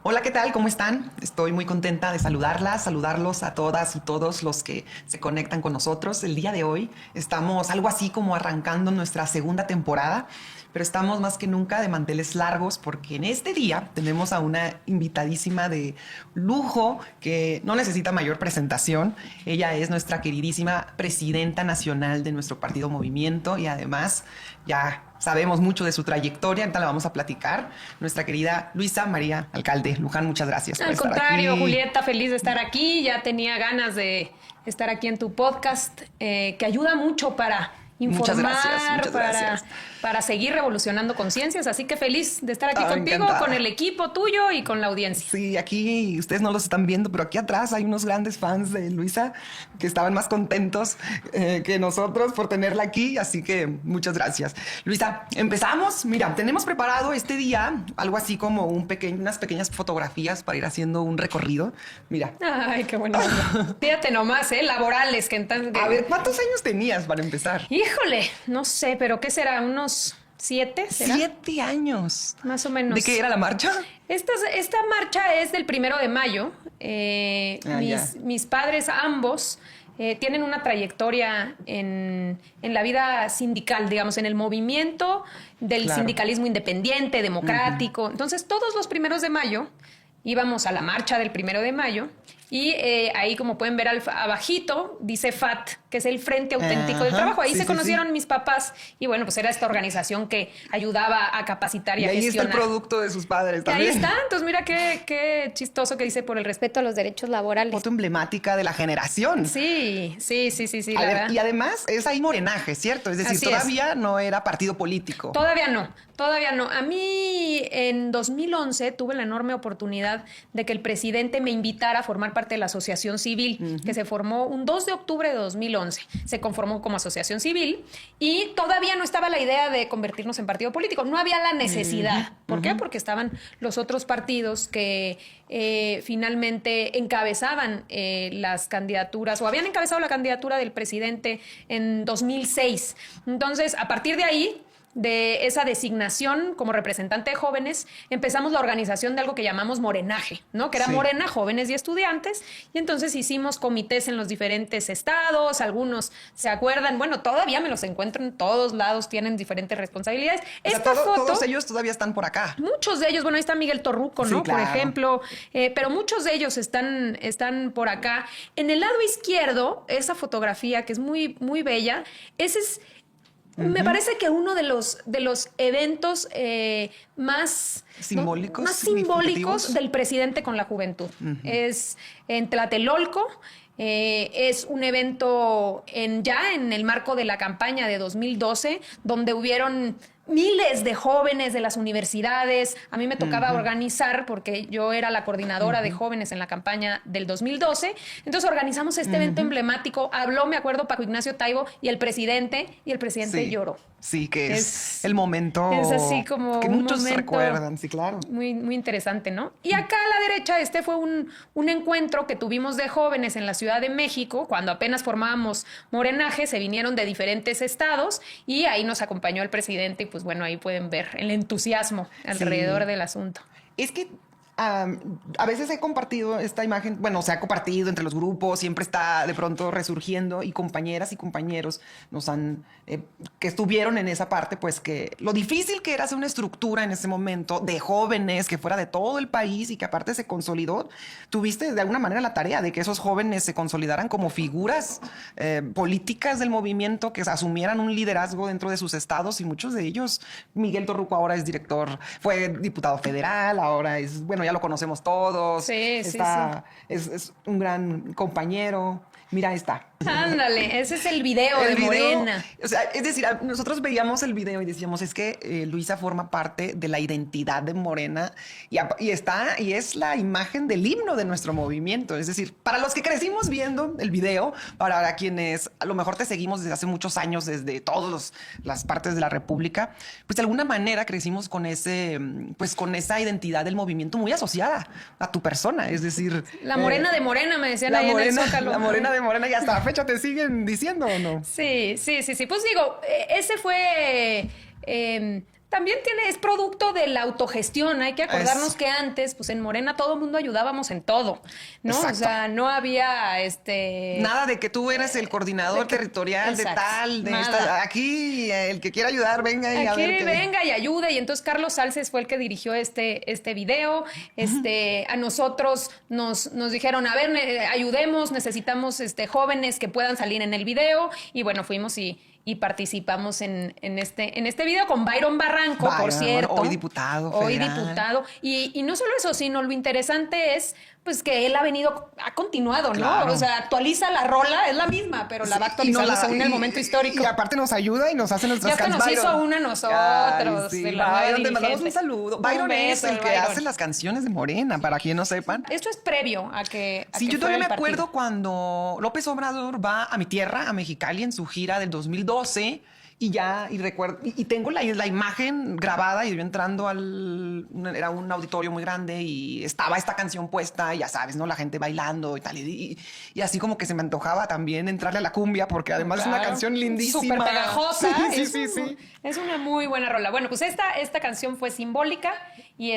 Hola, ¿qué tal? ¿Cómo están? Estoy muy contenta de saludarlos a todas y todos los que se conectan con nosotros. El día de hoy estamos algo así como arrancando nuestra segunda temporada, pero estamos más que nunca de manteles largos porque en este día tenemos a una invitadísima de lujo que no necesita mayor presentación. Ella es nuestra queridísima presidenta nacional de nuestro partido Movimiento y además ya sabemos mucho de su trayectoria, ahorita la vamos a platicar. Nuestra querida Luisa María Alcalde Luján, muchas gracias por estar aquí. Al contrario, Julieta, feliz de estar aquí. Ya tenía ganas de estar aquí en tu podcast, que ayuda mucho para informar, muchas gracias. Para seguir revolucionando conciencias. Así que feliz de estar aquí contigo, encantada. con el equipo tuyo y con la audiencia. Sí, aquí ustedes no los están viendo, pero aquí atrás hay unos grandes fans de Luisa que estaban más contentos que nosotros por tenerla aquí, así que muchas gracias. Luisa, empezamos. Mira, tenemos preparado este día algo así como unas pequeñas fotografías para ir haciendo un recorrido. Mira. Ay, qué bueno. Fíjate nomás, laborales. A ver, ¿cuántos años tenías para empezar? Híjole, no sé, pero ¿qué será? ¿Unos 7? ¿será? 7 años. Más o menos. ¿De qué era la marcha? Esta marcha es del 1 de mayo. Mis padres ambos tienen una trayectoria en la vida sindical, digamos, en el movimiento del sindicalismo independiente, democrático. Entonces, todos los 1 de mayo íbamos a la marcha del 1 de mayo. Y ahí, como pueden ver abajito, dice FAT, que es el Frente Auténtico del Trabajo. Ahí se conocieron mis papás. Y bueno, pues era esta organización que ayudaba a capacitar y a gestionar. Y ahí está el producto de sus padres también. Ahí está. Entonces, mira qué chistoso que dice por el respeto a los derechos laborales. Foto emblemática de la generación. Sí. A ver, y además es ahí morenaje, ¿cierto? Es decir, todavía no era partido político. Todavía no. A mí en 2011 tuve la enorme oportunidad de que el presidente me invitara a formar parte de la asociación civil, que se formó un 2 de octubre de 2011. Se conformó como asociación civil y todavía no estaba la idea de convertirnos en partido político. No había la necesidad. ¿Por qué? Porque estaban los otros partidos que finalmente encabezaban las candidaturas o habían encabezado la candidatura del presidente en 2006. Entonces, a partir de ahí, de esa designación como representante de jóvenes, empezamos la organización de algo que llamamos morenaje, ¿no? Que era Morena, jóvenes y estudiantes. Y entonces hicimos comités en los diferentes estados. Algunos se acuerdan, bueno, todavía me los encuentro en todos lados, tienen diferentes responsabilidades. Todos ellos todavía están por acá. Muchos de ellos, bueno, ahí está Miguel Torruco, ¿no? Sí, claro. Por ejemplo, pero muchos de ellos están por acá. En el lado izquierdo, esa fotografía que es muy, muy bella, ese es... Me parece que uno de los eventos más simbólicos del presidente con la juventud. Es en Tlatelolco. Es un evento ya en el marco de la campaña de 2012, donde hubieron miles de jóvenes de las universidades. A mí me tocaba organizar, porque yo era la coordinadora de jóvenes en la campaña del 2012. Entonces organizamos este evento emblemático. Habló, me acuerdo, Paco Ignacio Taibo y el presidente lloró. Sí, que es el momento es así como que muchos recuerdan, sí, claro. Muy, muy interesante, ¿no? Y acá a la derecha, fue un encuentro que tuvimos de jóvenes en la Ciudad de México, cuando apenas formábamos Morenaje. Se vinieron de diferentes estados y ahí nos acompañó el presidente y pues bueno, ahí pueden ver el entusiasmo alrededor del asunto. Es que a veces he compartido esta imagen, bueno, se ha compartido entre los grupos, siempre está de pronto resurgiendo y compañeras y compañeros nos han, que estuvieron en esa parte, pues que lo difícil que era hacer una estructura en ese momento de jóvenes que fuera de todo el país y que aparte se consolidó. Tuviste de alguna manera la tarea de que esos jóvenes se consolidaran como figuras políticas del movimiento, que asumieran un liderazgo dentro de sus estados y muchos de ellos, Miguel Torruco ahora es fue diputado federal, ahora es, bueno, ya lo conocemos todos. Es un gran compañero. Mira, está. Ándale, ese es el video de Morena. O sea, es decir, nosotros veíamos el video y decíamos, es que Luisa forma parte de la identidad de Morena y es la imagen del himno de nuestro movimiento. Es decir, para los que crecimos viendo el video, para quienes a lo mejor te seguimos desde hace muchos años, desde todas las partes de la República, pues de alguna manera crecimos con con esa identidad del movimiento muy asociada a tu persona. Es decir, la Morena de Morena, me decían ahí en el Zócalo. La Morena de Morena, y hasta la fecha te siguen diciendo, ¿o no? Sí. Pues digo, ese fue también es producto de la autogestión. Hay que acordarnos que antes, pues en Morena todo el mundo ayudábamos en todo, ¿no? Exacto. O sea, no había nada de que tú eres el coordinador territorial de tal, de esta. Aquí el que quiera ayudar, venga y a ver qué. Venga y ayude. Y entonces Carlos Salces fue el que dirigió este video. A nosotros nos dijeron, a ver, ayudemos, necesitamos jóvenes que puedan salir en el video. Y bueno, fuimos y participamos en este video con Byron Barranco, por cierto. Hoy diputado federal. Y no solo eso, sino lo interesante es pues que él ha continuado, ¿no? Claro. O sea, actualiza la rola, es la misma, pero la va actualizando según el momento histórico. Y aparte nos ayuda y nos hace nuestras canciones. Ya hasta nos hizo una a nosotros. Ay, sí. Byron, te mandamos un saludo. Byron es el que hace las canciones de Morena, para quien no sepan. Esto es previo a que Sí, yo todavía me acuerdo cuando López Obrador va a mi tierra, a Mexicali, en su gira del 2012. Y recuerdo, y tengo la imagen grabada y yo entrando era un auditorio muy grande y estaba esta canción puesta y ya sabes, ¿no? La gente bailando y tal. Y así como que se me antojaba también entrarle a la cumbia porque además es una canción lindísima. Súper pegajosa. Sí. Es una muy buena rola. Bueno, pues esta canción fue simbólica y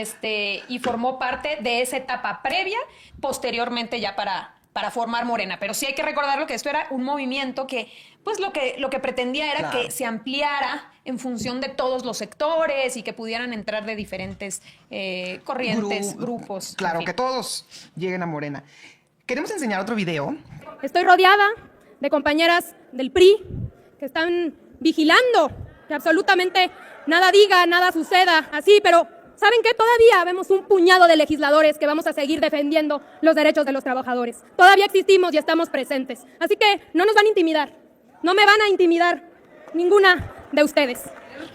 formó parte de esa etapa previa, posteriormente ya para formar Morena. Pero sí hay que recordarlo que esto era un movimiento que, pues lo que pretendía era que se ampliara en función de todos los sectores y que pudieran entrar de diferentes corrientes, grupos. Claro, que todos lleguen a Morena. Queremos enseñar otro video. Estoy rodeada de compañeras del PRI que están vigilando que absolutamente nada diga, nada suceda así, pero ¿saben qué? Todavía vemos un puñado de legisladores que vamos a seguir defendiendo los derechos de los trabajadores. Todavía existimos y estamos presentes. Así que no nos van a intimidar. No me van a intimidar ninguna de ustedes.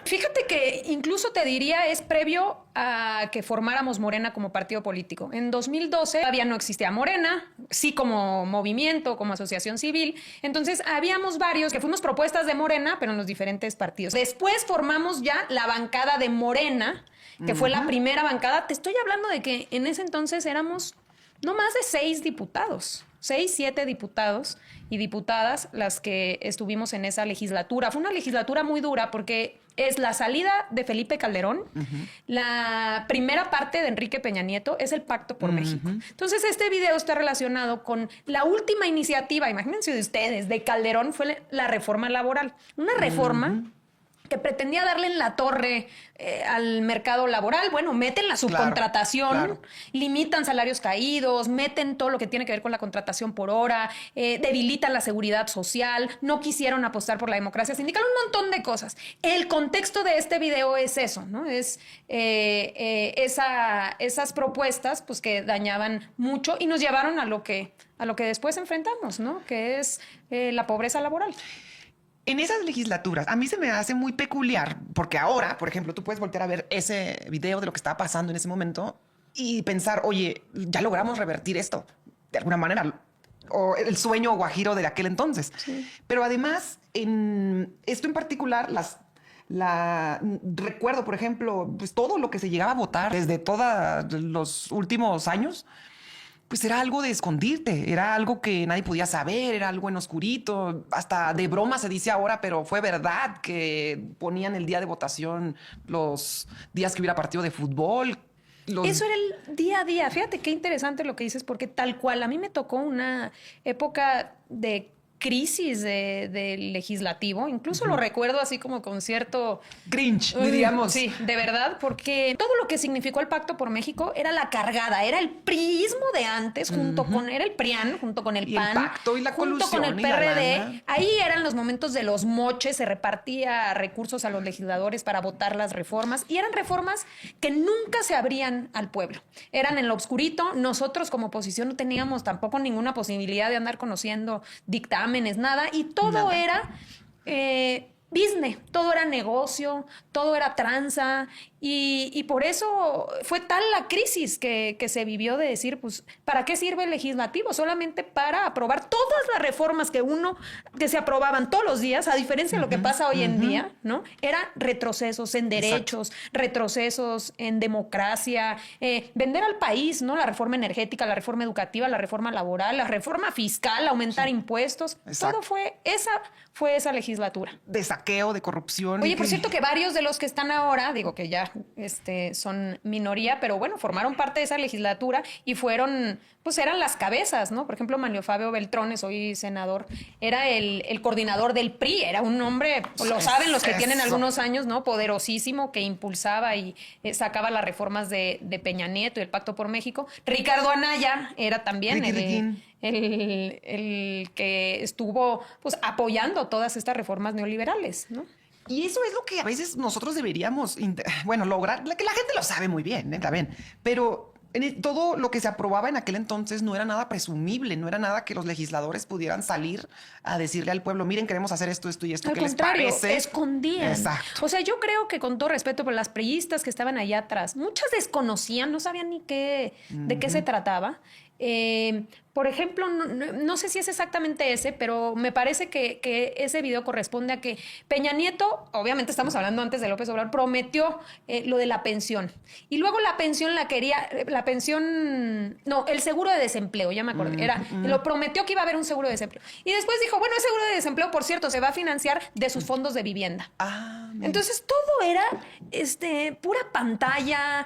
Fíjate que incluso te diría es previo a que formáramos Morena como partido político. En 2012 todavía no existía Morena, sí como movimiento, como asociación civil. Entonces habíamos varios que fuimos propuestas de Morena, pero en los diferentes partidos. Después formamos ya la bancada de Morena, que fue la primera bancada. Te estoy hablando de que en ese entonces éramos no más de 6 diputados. 6, 7 diputados y diputadas las que estuvimos en esa legislatura. Fue una legislatura muy dura porque es la salida de Felipe Calderón, la primera parte de Enrique Peña Nieto es el Pacto por México. Entonces este video está relacionado con la última iniciativa, imagínense de ustedes, de Calderón, fue la reforma laboral. Una reforma que pretendía darle en la torre al mercado laboral. Bueno, meten la subcontratación, limitan salarios caídos, meten todo lo que tiene que ver con la contratación por hora, debilitan la seguridad social, no quisieron apostar por la democracia sindical, un montón de cosas. El contexto de este video es eso, ¿no? Es esas propuestas pues, que dañaban mucho y nos llevaron a lo que después enfrentamos, ¿no? Que es la pobreza laboral. En esas legislaturas, a mí se me hace muy peculiar, porque ahora, por ejemplo, tú puedes voltear a ver ese video de lo que estaba pasando en ese momento y pensar, oye, ya logramos revertir esto, de alguna manera, o el sueño guajiro de aquel entonces. Sí. Pero además, en esto en particular, recuerdo, por ejemplo, pues todo lo que se llegaba a votar desde todos los últimos años, pues era algo de escondirte, era algo que nadie podía saber, era algo en oscurito, hasta de broma se dice ahora, pero fue verdad que ponían el día de votación los días que hubiera partido de fútbol. Eso era el día a día. Fíjate qué interesante lo que dices, porque tal cual, a mí me tocó una época de crisis del legislativo, incluso lo recuerdo así como con cierto Grinch, diríamos. Sí, de verdad, porque todo lo que significó el Pacto por México era la cargada, era el priismo de antes, era el PRIAN, junto con el PAN, el pacto y la junto colusión con el PRD. Ahí eran los momentos de los moches, se repartía recursos a los legisladores para votar las reformas, y eran reformas que nunca se abrían al pueblo. Eran en lo oscurito, nosotros como oposición no teníamos tampoco ninguna posibilidad de andar conociendo dictámenes, nada, y todo era business, todo era negocio, todo era tranza, y por eso fue tal la crisis que se vivió de decir, pues, ¿para qué sirve el legislativo? Solamente para aprobar todas las reformas que se aprobaban todos los días, a diferencia de lo que pasa hoy en día, ¿no? Eran retrocesos en derechos, retrocesos en democracia, vender al país, ¿no? La reforma energética, la reforma educativa, la reforma laboral, la reforma fiscal, aumentar impuestos. Todo fue esa legislatura. Exacto. saqueo, de corrupción. Oye, por cierto que varios de los que están ahora, digo que ya son minoría, pero bueno, formaron parte de esa legislatura y fueron, pues eran las cabezas, ¿no? Por ejemplo, Manlio Fabio Beltrones, hoy senador, era el coordinador del PRI, era un hombre, lo saben los que tienen algunos años, ¿no? Poderosísimo, que impulsaba y sacaba las reformas de Peña Nieto y el Pacto por México. Ricardo Anaya era también el que estuvo pues apoyando todas estas reformas neoliberales, ¿no? Y eso es lo que a veces nosotros deberíamos, lograr, que la gente lo sabe muy bien, también, pero todo lo que se aprobaba en aquel entonces no era nada presumible, no era nada que los legisladores pudieran salir a decirle al pueblo, miren, queremos hacer esto y esto, ¿qué les parece? Escondían. Exacto. O sea, yo creo que con todo respeto por las priistas que estaban allá atrás, muchas desconocían, no sabían ni de qué se trataba. Por ejemplo, no sé si es exactamente ese, pero me parece que ese video corresponde a que Peña Nieto, obviamente estamos hablando antes de López Obrador, prometió lo de la pensión. Y luego la pensión el seguro de desempleo, ya me acordé. Lo prometió que iba a haber un seguro de desempleo. Y después dijo, bueno, el seguro de desempleo, por cierto, se va a financiar de sus fondos de vivienda. Entonces todo era pura pantalla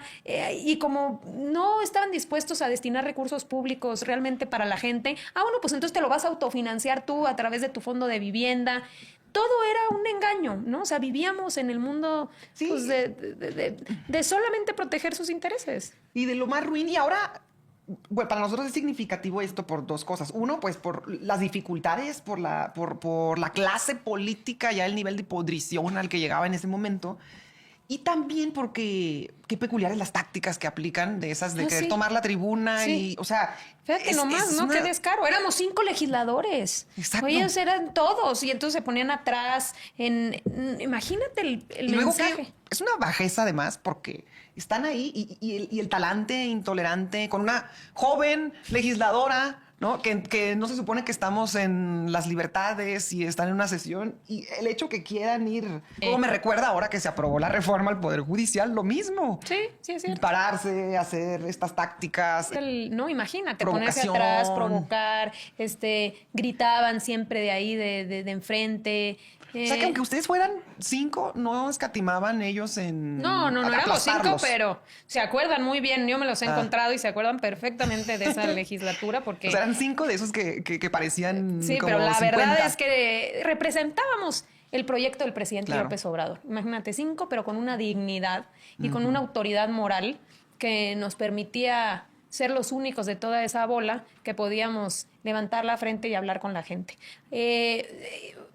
y como no estaban dispuestos a destinar recursos públicos realmente para la gente, bueno, pues entonces te lo vas a autofinanciar tú a través de tu fondo de vivienda. Todo era un engaño, ¿no? O sea, vivíamos en el mundo pues, de solamente proteger sus intereses. Y de lo más ruin, y ahora, bueno, para nosotros es significativo esto por dos cosas. Uno, pues por las dificultades, por la clase política, ya el nivel de podrición al que llegaba en ese momento. Y también porque qué peculiares las tácticas que aplican de esas de querer tomar la tribuna y, o sea... Fíjate nomás, ¿no? Qué descaro. Éramos 5 legisladores. Exacto. Ellos eran todos y entonces se ponían atrás imagínate el mensaje. Es una bajeza además porque están ahí y el talante intolerante con una joven legisladora, ¿no? Que no se supone que estamos en las libertades y están en una sesión y el hecho que quieran ir, como me recuerda ahora que se aprobó la reforma al Poder Judicial, lo mismo. Sí, es cierto. Pararse, hacer estas tácticas. No, imagínate, ponerse atrás, provocar, gritaban siempre de ahí, de enfrente. O sea, que aunque ustedes fueran 5, no escatimaban ellos en... No, éramos 5, pero se acuerdan muy bien. Yo me los he encontrado y se acuerdan perfectamente de esa legislatura porque... O sea, eran 5 de esos que parecían sí, como pero la 50. verdad es que representábamos el proyecto del presidente López Obrador. Imagínate, 5, pero con una dignidad y con una autoridad moral que nos permitía ser los únicos de toda esa bola que podíamos levantar la frente y hablar con la gente.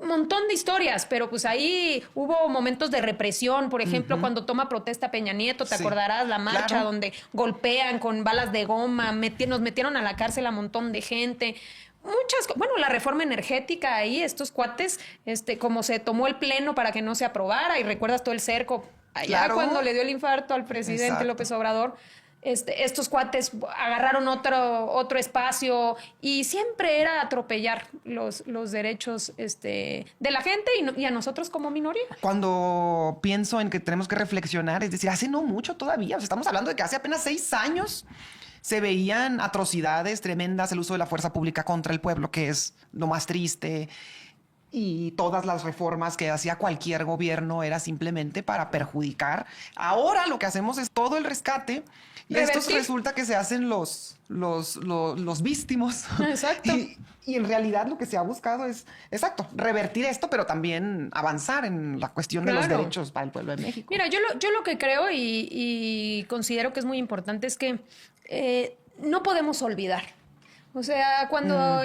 Un montón de historias, pero pues ahí hubo momentos de represión, por ejemplo, cuando toma protesta Peña Nieto, te acordarás, la marcha donde golpean con balas de goma, nos metieron a la cárcel a un montón de gente. La reforma energética ahí, estos cuates, como se tomó el pleno para que no se aprobara, y recuerdas todo el cerco allá cuando le dio el infarto al presidente López Obrador. Estos cuates agarraron otro espacio y siempre era atropellar los derechos de la gente y a nosotros como minoría. Cuando pienso en que tenemos que reflexionar, es decir, hace no mucho todavía, o sea, estamos hablando de que hace apenas 6 años se veían atrocidades tremendas, el uso de la fuerza pública contra el pueblo, que es lo más triste. Y todas las reformas que hacía cualquier gobierno era simplemente para perjudicar. Ahora lo que hacemos es todo el rescate y estos resulta que se hacen los víctimos. Exacto. Y en realidad lo que se ha buscado es, revertir esto, pero también avanzar en la cuestión de los derechos para el pueblo de México. Mira, yo lo que creo y considero que es muy importante es que no podemos olvidar. O sea, cuando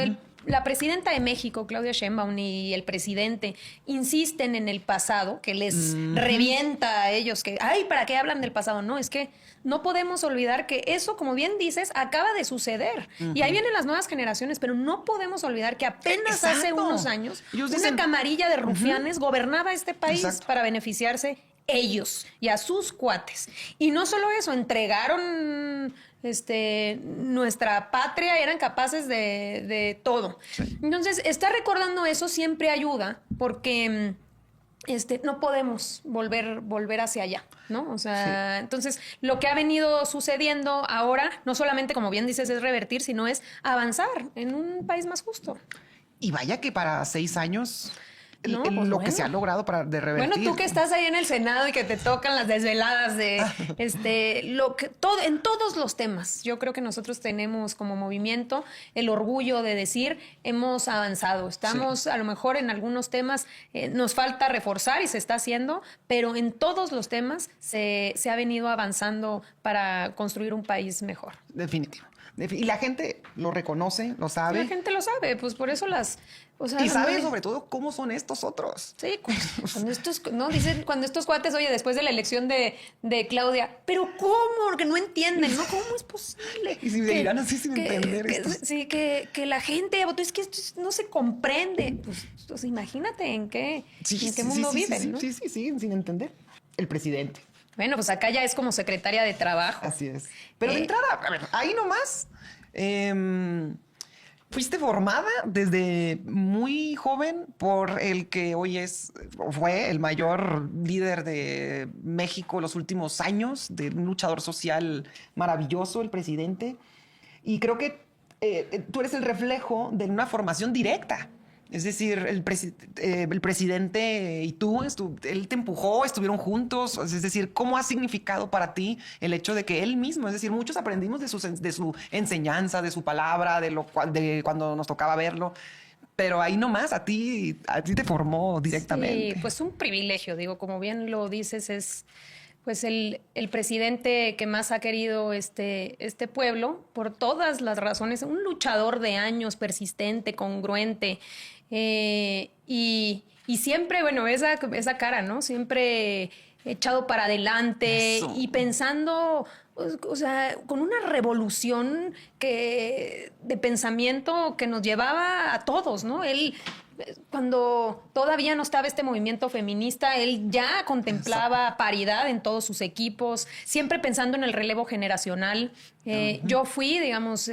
la presidenta de México, Claudia Sheinbaum, y el presidente insisten en el pasado, que les revienta a ellos, que, ¿para qué hablan del pasado? No, es que no podemos olvidar que eso, como bien dices, acaba de suceder. Y ahí vienen las nuevas generaciones, pero no podemos olvidar que apenas hace unos años una camarilla de rufianes gobernaba este país para beneficiarse ellos y a sus cuates. Y no solo eso, entregaron nuestra patria, eran capaces de todo. Sí. Entonces, estar recordando eso siempre ayuda porque no podemos volver hacia allá, ¿no? O sea, entonces lo que ha venido sucediendo ahora, no solamente, como bien dices, es revertir, sino es avanzar en un país más justo. Y vaya que para 6 años... No, pues lo que se ha logrado para de revertir. Bueno, tú que estás ahí en el Senado y que te tocan las desveladas de en todos los temas. Yo creo que nosotros tenemos como movimiento el orgullo de decir hemos avanzado. Estamos a lo mejor en algunos temas nos falta reforzar y se está haciendo, pero en todos los temas se ha venido avanzando para construir un país mejor. Definitivo. Y la gente lo reconoce, lo sabe. La gente lo sabe, pues por eso y sabe sobre todo cómo son estos otros. Sí, cuando estos, ¿no? Dicen, cuando estos cuates, oye, después de la elección de Claudia, pero ¿cómo? Que no entienden, ¿no? ¿Cómo es posible? Y si me dirán así sin entender esto. Sí, que la gente votó, es que esto no se comprende. Pues imagínate en qué mundo viven, ¿no? Sí, siguen sin entender. El presidente. Bueno, pues acá ya es como secretaria de Trabajo. Así es. Pero de entrada, a ver, ahí nomás, fuiste formada desde muy joven por el que hoy fue el mayor líder de México los últimos años, de un luchador social maravilloso, el presidente. Y creo que tú eres el reflejo de una formación directa. Es decir, el presidente y tú, él te empujó, estuvieron juntos. Es decir, ¿cómo ha significado para ti el hecho de que él mismo, es decir, muchos aprendimos de su enseñanza, de su palabra, de cuando nos tocaba verlo, pero ahí nomás a ti te formó directamente? Sí, pues un privilegio, digo, como bien lo dices, es pues el presidente que más ha querido este pueblo, por todas las razones, un luchador de años, persistente, congruente, y siempre, bueno, esa cara, ¿no? Siempre echado para adelante. Eso. Y pensando, o sea, con una revolución de pensamiento que nos llevaba a todos, ¿no? Él, cuando todavía no estaba este movimiento feminista, él ya contemplaba paridad en todos sus equipos, siempre pensando en el relevo generacional. Yo fui, digamos,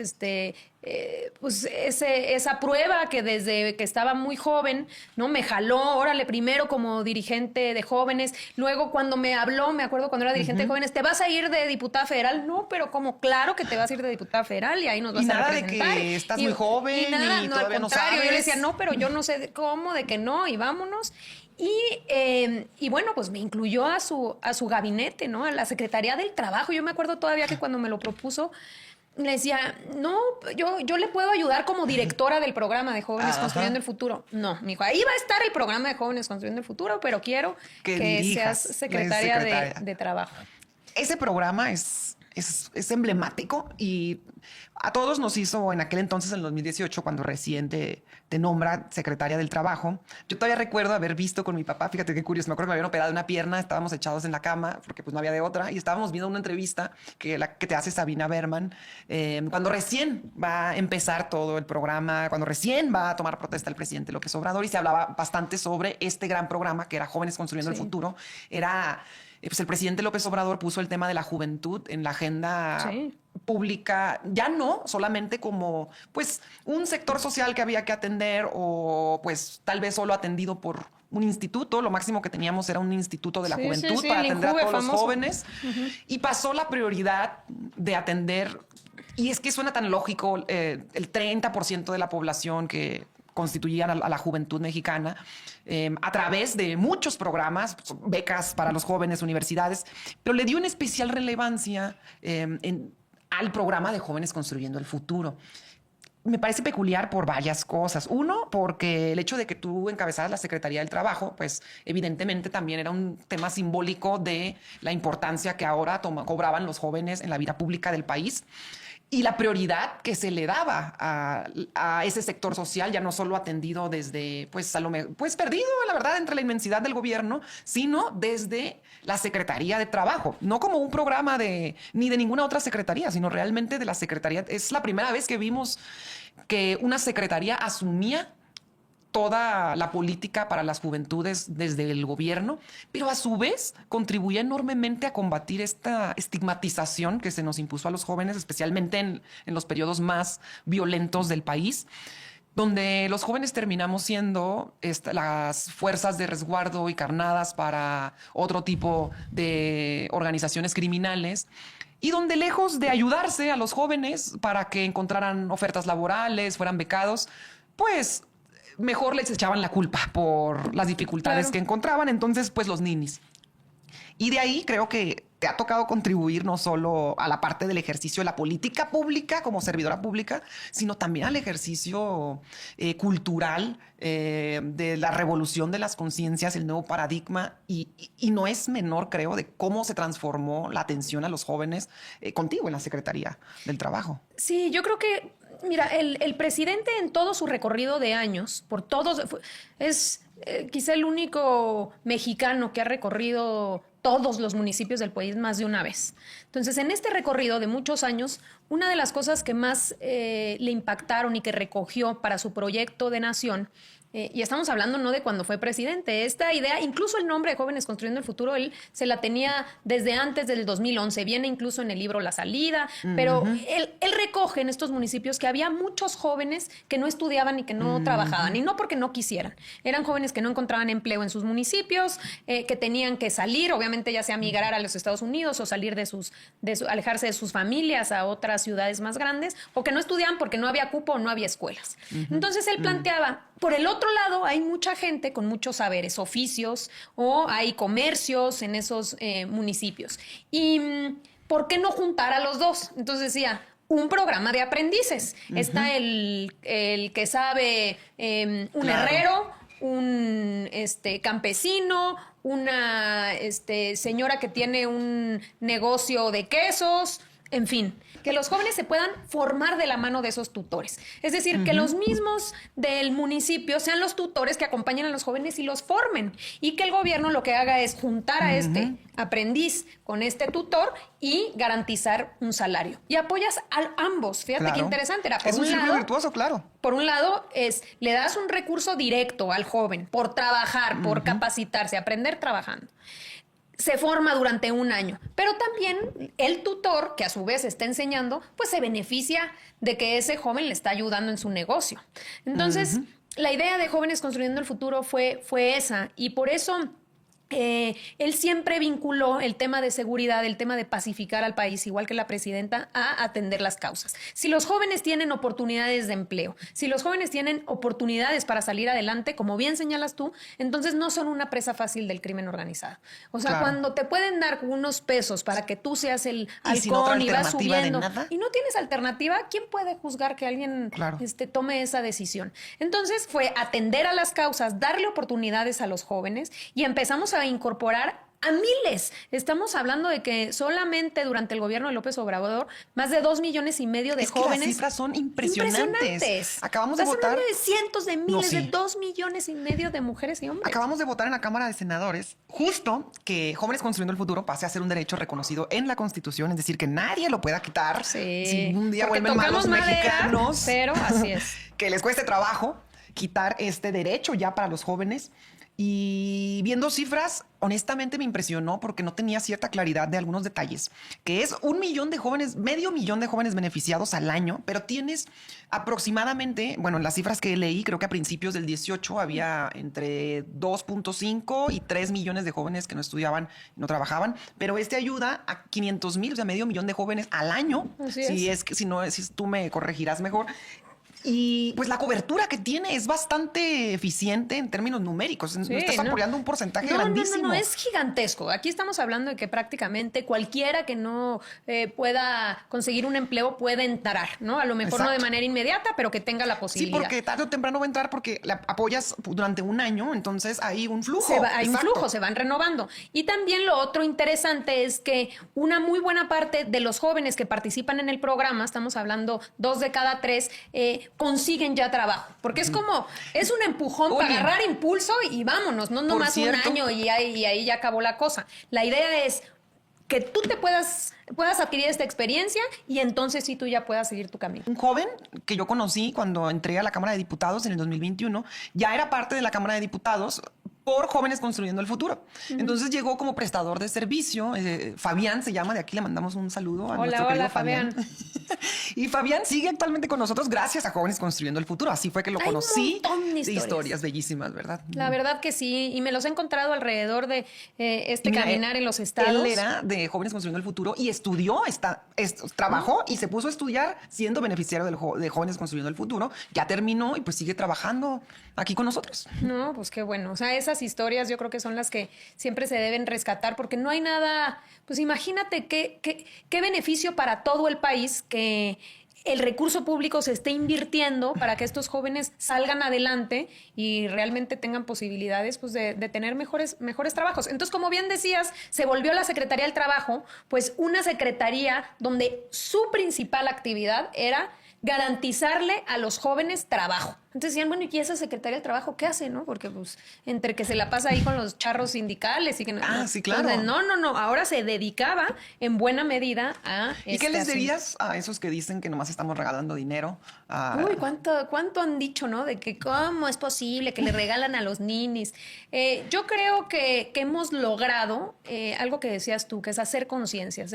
pues esa prueba que desde que estaba muy joven, ¿no? Me jaló, órale, primero como dirigente de jóvenes, luego cuando me habló, me acuerdo cuando era dirigente de jóvenes, ¿te vas a ir de diputada federal? No, pero como claro que te vas a ir de diputada federal y ahí nos vas a representar. Y nada de que estás muy joven y nada, todavía no sabes. Yo le decía, no, pero yo no sé cómo, de que no, y vámonos. Y bueno, pues me incluyó a su gabinete, ¿no? A la Secretaría del Trabajo. Yo me acuerdo todavía que cuando me lo propuso, le decía, no, yo le puedo ayudar como directora del programa de Jóvenes Construyendo el Futuro. No, me dijo, ahí va a estar el programa de Jóvenes Construyendo el Futuro, pero quiero que seas secretaria de Trabajo. Ese programa es emblemático y a todos nos hizo en aquel entonces, en 2018, cuando recién te nombra secretaria del Trabajo. Yo todavía recuerdo haber visto con mi papá, fíjate qué curioso, me acuerdo que me habían operado una pierna, estábamos echados en la cama porque pues no había de otra y estábamos viendo una entrevista que te hace Sabina Berman cuando recién va a empezar todo el programa, cuando recién va a tomar protesta el presidente López Obrador, y se hablaba bastante sobre este gran programa que era Jóvenes Construyendo el Futuro. Pues el presidente López Obrador puso el tema de la juventud en la agenda pública, ya no solamente como pues un sector social que había que atender o pues tal vez solo atendido por un instituto. Lo máximo que teníamos era un instituto de la juventud para atender a todos los jóvenes. Y pasó la prioridad de atender, y es que suena tan lógico, el 30% de la población que constituían a la juventud mexicana a través de muchos programas, becas para los jóvenes, universidades, pero le dio una especial relevancia al programa de Jóvenes Construyendo el Futuro. Me parece peculiar por varias cosas. Uno, porque el hecho de que tú encabezaras la Secretaría del Trabajo, pues evidentemente también era un tema simbólico de la importancia que ahora cobraban los jóvenes en la vida pública del país. Y la prioridad que se le daba a ese sector social, ya no solo atendido desde, pues perdido, la verdad, entre la inmensidad del gobierno, sino desde la Secretaría de Trabajo. No como un programa ni de ninguna otra secretaría, sino realmente de la Secretaría. Es la primera vez que vimos que una secretaría asumía toda la política para las juventudes desde el gobierno, pero a su vez contribuye enormemente a combatir esta estigmatización que se nos impuso a los jóvenes, especialmente en los periodos más violentos del país, donde los jóvenes terminamos siendo las fuerzas de resguardo y carnadas para otro tipo de organizaciones criminales, y donde lejos de ayudarse a los jóvenes para que encontraran ofertas laborales, fueran becados, pues mejor les echaban la culpa por las dificultades Claro. que encontraban. Entonces, pues los ninis. Y de ahí creo que te ha tocado contribuir no solo a la parte del ejercicio de la política pública como servidora pública, sino también al ejercicio cultural de la revolución de las conciencias, el nuevo paradigma. Y no es menor, creo, de cómo se transformó la atención a los jóvenes contigo en la Secretaría del Trabajo. Sí, yo creo que, mira, el presidente en todo su recorrido de años, por todos, es quizá el único mexicano que ha recorrido todos los municipios del país más de una vez. Entonces, en este recorrido de muchos años, una de las cosas que más le impactaron y que recogió para su proyecto de nación, y estamos hablando no de cuando fue presidente, esta idea, incluso el nombre de Jóvenes Construyendo el Futuro, él se la tenía desde antes del 2011, viene incluso en el libro La Salida, pero él recoge en estos municipios que había muchos jóvenes que no estudiaban y que no trabajaban, y no porque no quisieran, eran jóvenes que no encontraban empleo en sus municipios, que tenían que salir, obviamente ya sea migrar a los Estados Unidos o salir alejarse de sus familias a otras ciudades más grandes, o que no estudiaban porque no había cupo o no había escuelas. Entonces él planteaba, por el otro lado, hay mucha gente con muchos saberes, oficios, o hay comercios en esos municipios. ¿Y por qué no juntar a los dos? Entonces decía, un programa de aprendices. Está el que sabe un herrero, un campesino, una señora que tiene un negocio de quesos, en fin, que los jóvenes se puedan formar de la mano de esos tutores. Es decir, que los mismos del municipio sean los tutores que acompañen a los jóvenes y los formen. Y que el gobierno lo que haga es juntar a este aprendiz con este tutor y garantizar un salario. Y apoyas a ambos. Fíjate qué interesante. Era Es un círculo virtuoso, claro. Por un lado, le das un recurso directo al joven por trabajar, por capacitarse, aprender trabajando. Se forma durante un año, pero también el tutor, que a su vez está enseñando, pues se beneficia de que ese joven le está ayudando en su negocio. Entonces, la idea de Jóvenes Construyendo el Futuro fue esa, y por eso él siempre vinculó el tema de seguridad, el tema de pacificar al país, igual que la presidenta, a atender las causas. Si los jóvenes tienen oportunidades de empleo, si los jóvenes tienen oportunidades para salir adelante, como bien señalas tú, entonces no son una presa fácil del crimen organizado. O sea, cuando te pueden dar unos pesos para que tú seas el halcón y vas subiendo y no tienes alternativa, ¿quién puede juzgar que alguien tome esa decisión? Entonces fue atender a las causas, darle oportunidades a los jóvenes, y empezamos a incorporar a miles. Estamos hablando de que solamente durante el gobierno de López Obrador, más de 2,5 millones de jóvenes. Las cifras son impresionantes. Acabamos de votar. Hablando de cientos de miles, de 2,5 millones de mujeres y hombres. Acabamos de votar en la Cámara de Senadores justo que Jóvenes Construyendo el Futuro pase a ser un derecho reconocido en la Constitución, es decir, que nadie lo pueda quitar. Sí. Si un día porque vuelven malos mexicanos, pero así es. que les cueste trabajo quitar este derecho ya para los jóvenes. Y viendo cifras, honestamente me impresionó porque no tenía cierta claridad de algunos detalles, que es 1 millón de jóvenes, medio millón de jóvenes beneficiados al año, pero tienes aproximadamente, bueno, en las cifras que leí, creo que a principios del 18 había entre 2.5 y 3 millones de jóvenes que no estudiaban, no trabajaban, pero ayuda a 500,000, o sea, medio millón de jóvenes al año. Si tú me corregirás mejor. Y pues la cobertura que tiene es bastante eficiente en términos numéricos. No estás apoyando un porcentaje grandísimo. No, es gigantesco. Aquí estamos hablando de que prácticamente cualquiera que no pueda conseguir un empleo puede entrar, ¿no? A lo mejor no de manera inmediata, pero que tenga la posibilidad. Sí, porque tarde o temprano va a entrar porque la apoyas durante un año, entonces hay un flujo. Hay un flujo, se van renovando. Y también lo otro interesante es que una muy buena parte de los jóvenes que participan en el programa, estamos hablando 2 de cada 3, consiguen ya trabajo, porque es como, es un empujón para agarrar impulso y vámonos, no nomás un año y ahí ya acabó la cosa. La idea es que tú te puedas adquirir esta experiencia y entonces sí tú ya puedas seguir tu camino. Un joven que yo conocí cuando entré a la Cámara de Diputados en el 2021, ya era parte de la Cámara de Diputados por Jóvenes Construyendo el Futuro. Entonces llegó como prestador de servicio. Fabián se llama, de aquí le mandamos un saludo a nuestro querido Fabián. Y Fabián sigue actualmente con nosotros gracias a Jóvenes Construyendo el Futuro. Así fue que lo conocí. Un montón de historias bellísimas, ¿verdad? La verdad que sí, y me los he encontrado alrededor de caminar en los estados. Él era de Jóvenes Construyendo el Futuro y estudió, trabajó y se puso a estudiar siendo beneficiario de Jóvenes Construyendo el Futuro. Ya terminó y pues sigue trabajando aquí con nosotros. No, pues qué bueno. O sea, esas historias yo creo que son las que siempre se deben rescatar porque no hay nada, pues imagínate qué beneficio para todo el país que el recurso público se esté invirtiendo para que estos jóvenes salgan adelante y realmente tengan posibilidades pues, de tener mejores trabajos. Entonces, como bien decías, se volvió la Secretaría del Trabajo, pues una secretaría donde su principal actividad era garantizarle a los jóvenes trabajo. Entonces decían, bueno, ¿y esa Secretaría del Trabajo qué hace, no? Porque pues entre que se la pasa ahí con los charros sindicales y que no. Sí, claro. Entonces, no, ahora se dedicaba en buena medida a ¿Y qué les dirías a esos que dicen que nomás estamos regalando dinero? Uy, ¿cuánto han dicho, no? De que cómo es posible que le regalan a los ninis. Yo creo que hemos logrado algo que decías tú, que es hacer conciencia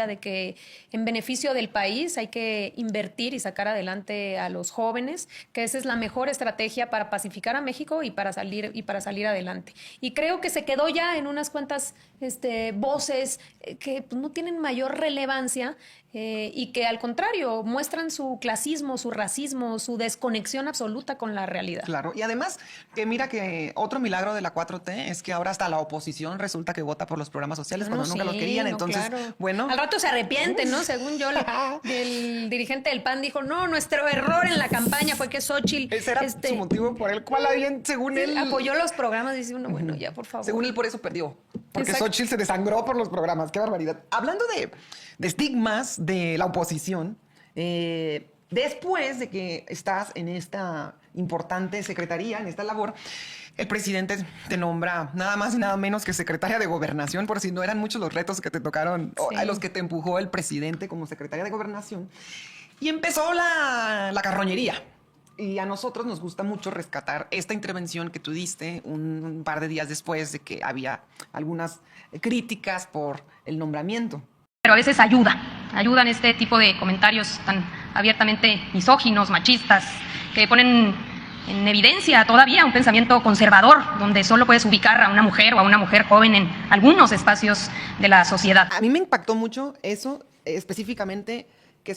de que en beneficio del país hay que invertir y sacar adelante a los jóvenes, que esa es la mejor estrategia para pacificar a México y para salir adelante. Y creo que se quedó ya en unas cuantas voces que pues, no tienen mayor relevancia y que al contrario muestran su clasismo, su racismo, su desconexión absoluta con la realidad. Claro, y además que mira que otro milagro de la 4T es que ahora hasta la oposición resulta que vota por los programas sociales cuando nunca lo querían, entonces, claro. Bueno. Al rato se arrepienten, ¿no? Según yo, el dirigente del PAN dijo, no, nuestro error en la campaña fue que Xóchitl... Ese era su motivo por el cual alguien, según él... apoyó los programas, dice uno, bueno, ya, por favor. Según él, por eso perdió. Porque Exacto. Xóchitl se desangró por los programas. ¡Qué barbaridad! Hablando de estigmas de la oposición, después de que estás en esta importante secretaría, en esta labor, el presidente te nombra nada más y nada menos que secretaria de Gobernación, por si no eran muchos los retos que te tocaron, sí, a los que te empujó el presidente como secretaria de Gobernación. Y empezó la carroñería. Y a nosotros nos gusta mucho rescatar esta intervención que tú diste un par de días después de que había algunas críticas por el nombramiento. Pero a veces ayudan este tipo de comentarios tan abiertamente misóginos, machistas, que ponen en evidencia todavía un pensamiento conservador, donde solo puedes ubicar a una mujer o a una mujer joven en algunos espacios de la sociedad. A mí me impactó mucho eso, específicamente, que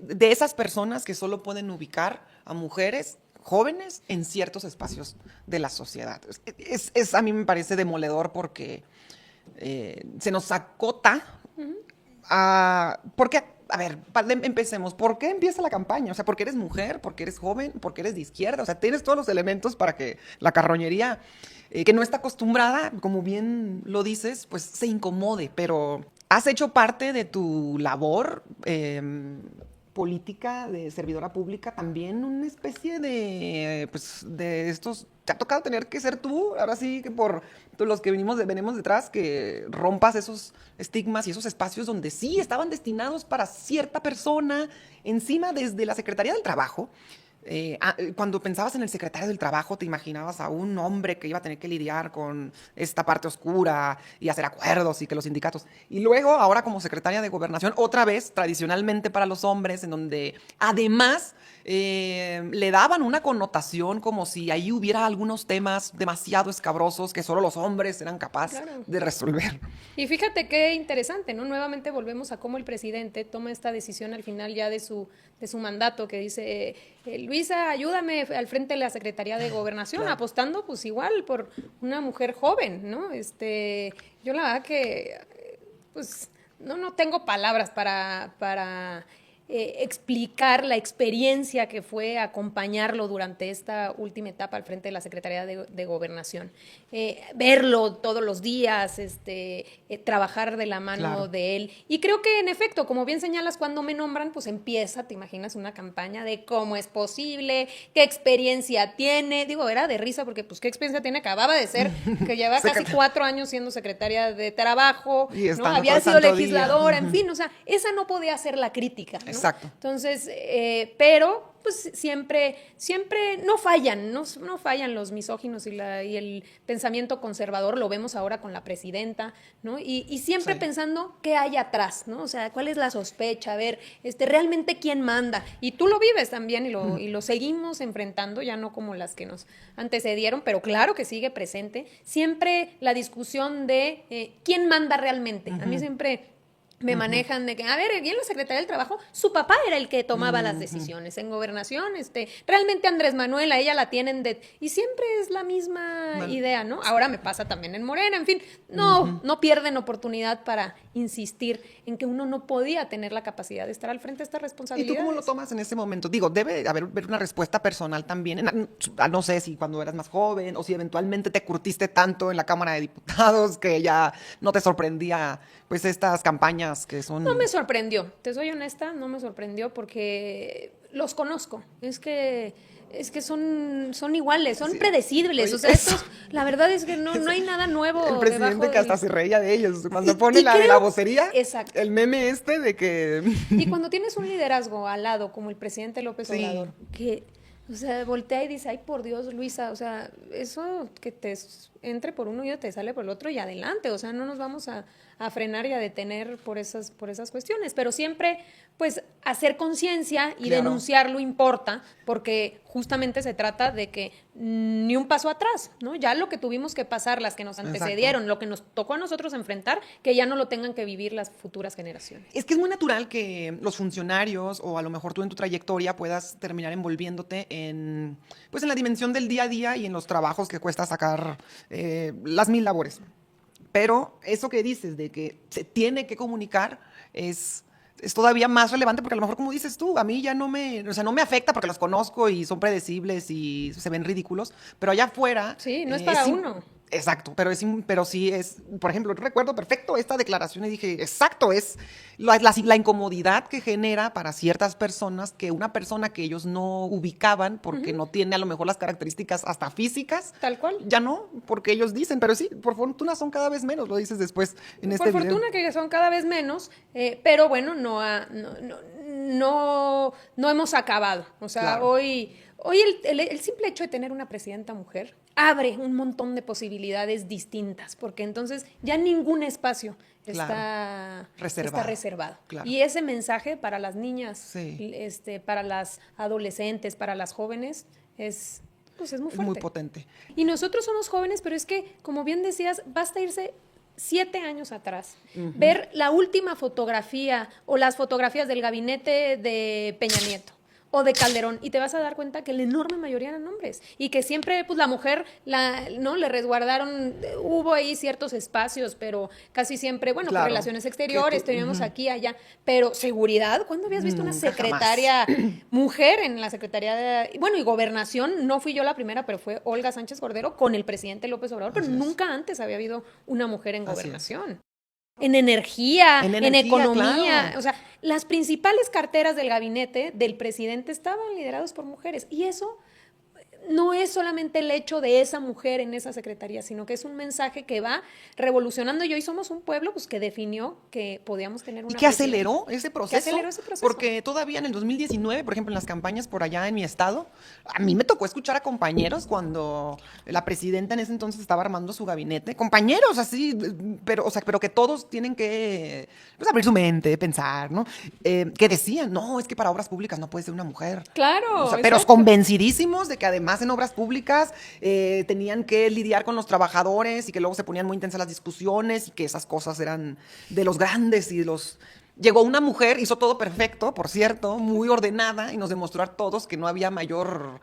de esas personas que solo pueden ubicar a mujeres jóvenes en ciertos espacios de la sociedad. A mí me parece demoledor porque se nos acota porque, a ver, empecemos. ¿Por qué empieza la campaña? O sea, porque eres mujer, porque eres joven, porque eres de izquierda. O sea, tienes todos los elementos para que la carroñería, que no está acostumbrada, como bien lo dices, pues se incomode. Pero has hecho parte de tu labor política, de servidora pública, también una especie de estos... Te ha tocado tener que ser tú, ahora sí, que por los que venimos detrás, que rompas esos estigmas y esos espacios donde sí estaban destinados para cierta persona, encima desde la Secretaría del Trabajo. Cuando pensabas en el secretario del Trabajo, te imaginabas a un hombre que iba a tener que lidiar con esta parte oscura y hacer acuerdos y que los sindicatos. Y luego, ahora como secretaria de Gobernación, otra vez, tradicionalmente para los hombres, en donde además le daban una connotación como si ahí hubiera algunos temas demasiado escabrosos que solo los hombres eran capaces de resolver. Y fíjate qué interesante, ¿no? Nuevamente volvemos a cómo el presidente toma esta decisión al final ya de su mandato, que dice, Luisa, ayúdame al frente de la Secretaría de Gobernación, claro, apostando pues igual por una mujer joven, ¿no? Yo la verdad que pues no tengo palabras para explicar la experiencia que fue acompañarlo durante esta última etapa al frente de la Secretaría de Gobernación. Verlo todos los días, trabajar de la mano, claro, de él. Y creo que, en efecto, como bien señalas, cuando me nombran, pues empieza, te imaginas, una campaña de cómo es posible, qué experiencia tiene. Digo, era de risa porque, pues, ¿qué experiencia tiene? Acababa de ser, que lleva casi 4 años siendo secretaria de Trabajo, ¿no? Había sido legisladora, en fin, o sea, esa no podía ser la crítica, ¿no? Exacto. Entonces, pero pues siempre no fallan, no fallan los misóginos y el pensamiento conservador, lo vemos ahora con la presidenta, ¿no? Y siempre pensando qué hay atrás, ¿no? O sea, cuál es la sospecha, a ver, realmente quién manda. Y tú lo vives también y lo seguimos enfrentando, ya no como las que nos antecedieron, pero claro que sigue presente. Siempre la discusión de quién manda realmente. A mí siempre me manejan de que, a ver, y en la Secretaría del Trabajo, su papá era el que tomaba las decisiones. En Gobernación, realmente Andrés Manuel, a ella la tienen y siempre es la misma idea, ¿no? Ahora me pasa también en Morena, en fin, no pierden oportunidad para insistir en que uno no podía tener la capacidad de estar al frente de esta responsabilidad. ¿Y tú cómo lo tomas en ese momento? Digo, debe haber una respuesta personal también, no sé si cuando eras más joven o si eventualmente te curtiste tanto en la Cámara de Diputados que ya no te sorprendía pues estas campañas que son... No me sorprendió, te soy honesta, no me sorprendió porque los conozco. Es que son iguales, son predecibles. Oye, o sea, la verdad es que no hay nada nuevo. El presidente que hasta se reía de ellos. Cuando pone de la vocería, exacto. El meme de que... Y cuando tienes un liderazgo al lado, como el presidente López Obrador, que, o sea, voltea y dice, ay, por Dios, Luisa, o sea, eso que te entre por uno y te sale por el otro y adelante. O sea, no nos vamos a frenar y a detener por esas cuestiones, pero siempre pues hacer conciencia y denunciarlo importa, porque justamente se trata de que ni un paso atrás, ¿no? Ya lo que tuvimos que pasar, las que nos antecedieron, lo que nos tocó a nosotros enfrentar, que ya no lo tengan que vivir las futuras generaciones. Es que es muy natural que los funcionarios, o a lo mejor tú en tu trayectoria, puedas terminar envolviéndote en la dimensión del día a día y en los trabajos que cuesta sacar las mil labores. Pero eso que dices de que se tiene que comunicar es todavía más relevante porque a lo mejor, como dices tú, a mí ya no me afecta porque los conozco y son predecibles y se ven ridículos, pero allá afuera... Sí, no es para uno. Exacto, pero sí es, por ejemplo, recuerdo perfecto esta declaración y dije, exacto, es la incomodidad que genera para ciertas personas que una persona que ellos no ubicaban porque no tiene a lo mejor las características hasta físicas. Tal cual. Ya no, porque ellos dicen, pero sí, por fortuna son cada vez menos, lo dices después en este video. Por fortuna que son cada vez menos, pero bueno, no hemos acabado. O sea, claro. Hoy el simple hecho de tener una presidenta mujer abre un montón de posibilidades distintas, porque entonces ya ningún espacio está reservado. Claro. Y ese mensaje para las niñas, para las adolescentes, para las jóvenes, es muy fuerte. Es muy potente. Y nosotros somos jóvenes, pero es que, como bien decías, basta irse 7 años atrás, ver la última fotografía o las fotografías del gabinete de Peña Nieto o de Calderón, y te vas a dar cuenta que la enorme mayoría eran hombres y que siempre pues la mujer no le resguardaron, hubo ahí ciertos espacios, pero casi siempre, bueno, claro, relaciones exteriores, teníamos aquí, allá, pero seguridad, ¿cuándo habías visto una secretaria mujer en la Secretaría y Gobernación? No fui yo la primera, pero fue Olga Sánchez Cordero con el presidente López Obrador, pero nunca antes había habido una mujer en Gobernación. En energía, en economía, claro. O sea, las principales carteras del gabinete del presidente estaban liderados por mujeres, y eso no es solamente el hecho de esa mujer en esa secretaría, sino que es un mensaje que va revolucionando, y hoy somos un pueblo pues que definió que podíamos tener una... ¿Y que aceleró ese proceso? ¿Que aceleró ese proceso? Porque todavía en el 2019, por ejemplo, en las campañas por allá en mi estado, a mí me tocó escuchar a compañeros cuando la presidenta en ese entonces estaba armando su gabinete, compañeros así, pero que todos tienen que pues, abrir su mente, pensar, ¿no? Que decían, no, es que para obras públicas no puede ser una mujer. Claro. O sea, pero convencidísimos de que además en obras públicas tenían que lidiar con los trabajadores y que luego se ponían muy intensas las discusiones y que esas cosas eran de los grandes y de los... Llegó una mujer, hizo todo perfecto, por cierto, muy ordenada, y nos demostró a todos que no había mayor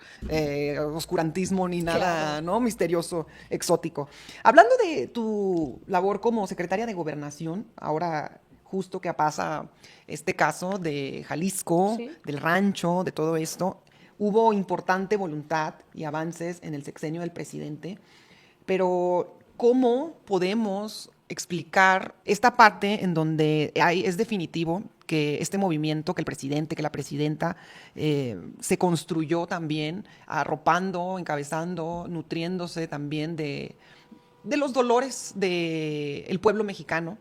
oscurantismo ni nada, claro, ¿no? Misterioso, exótico. Hablando de tu labor como secretaria de Gobernación, ahora justo que pasa este caso de Jalisco, sí, del rancho, de todo esto, hubo importante voluntad y avances en el sexenio del presidente, pero ¿cómo podemos explicar esta parte en donde es definitivo que este movimiento, que el presidente, que la presidenta se construyó también arropando, encabezando, nutriéndose también de los dolores del pueblo mexicano,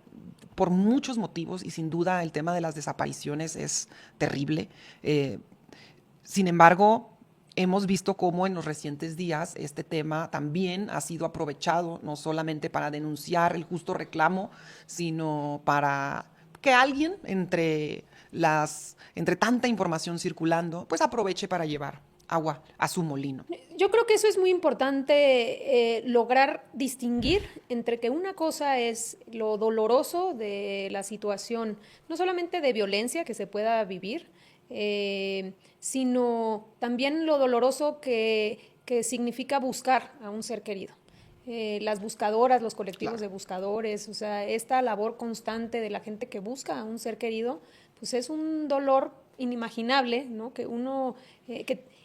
por muchos motivos y sin duda el tema de las desapariciones es terrible. Sin embargo, hemos visto cómo en los recientes días este tema también ha sido aprovechado, no solamente para denunciar el justo reclamo, sino para que alguien entre tanta información circulando, pues aproveche para llevar agua a su molino. Yo creo que eso es muy importante, lograr distinguir entre que una cosa es lo doloroso de la situación, no solamente de violencia que se pueda vivir, sino también lo doloroso que significa buscar a un ser querido. Las buscadoras, los colectivos de buscadores, o sea, esta labor constante de la gente que busca a un ser querido, pues es un dolor inimaginable, ¿no? Que uno,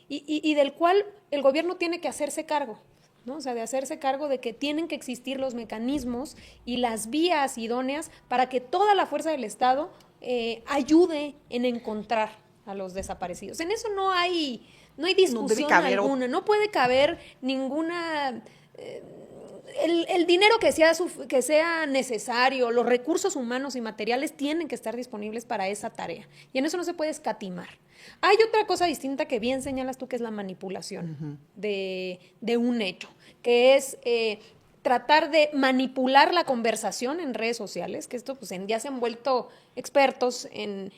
y del cual el gobierno tiene que hacerse cargo, ¿no? O sea, de hacerse cargo de que tienen que existir los mecanismos y las vías idóneas para que toda la fuerza del Estado ayude en encontrar a los desaparecidos. En eso no hay discusión alguna, no puede caber ninguna... El dinero que sea necesario, los recursos humanos y materiales tienen que estar disponibles para esa tarea. Y en eso no se puede escatimar. Hay otra cosa distinta que bien señalas tú, que es la manipulación de un hecho, que es tratar de manipular la conversación en redes sociales, que esto pues ya se han vuelto expertos en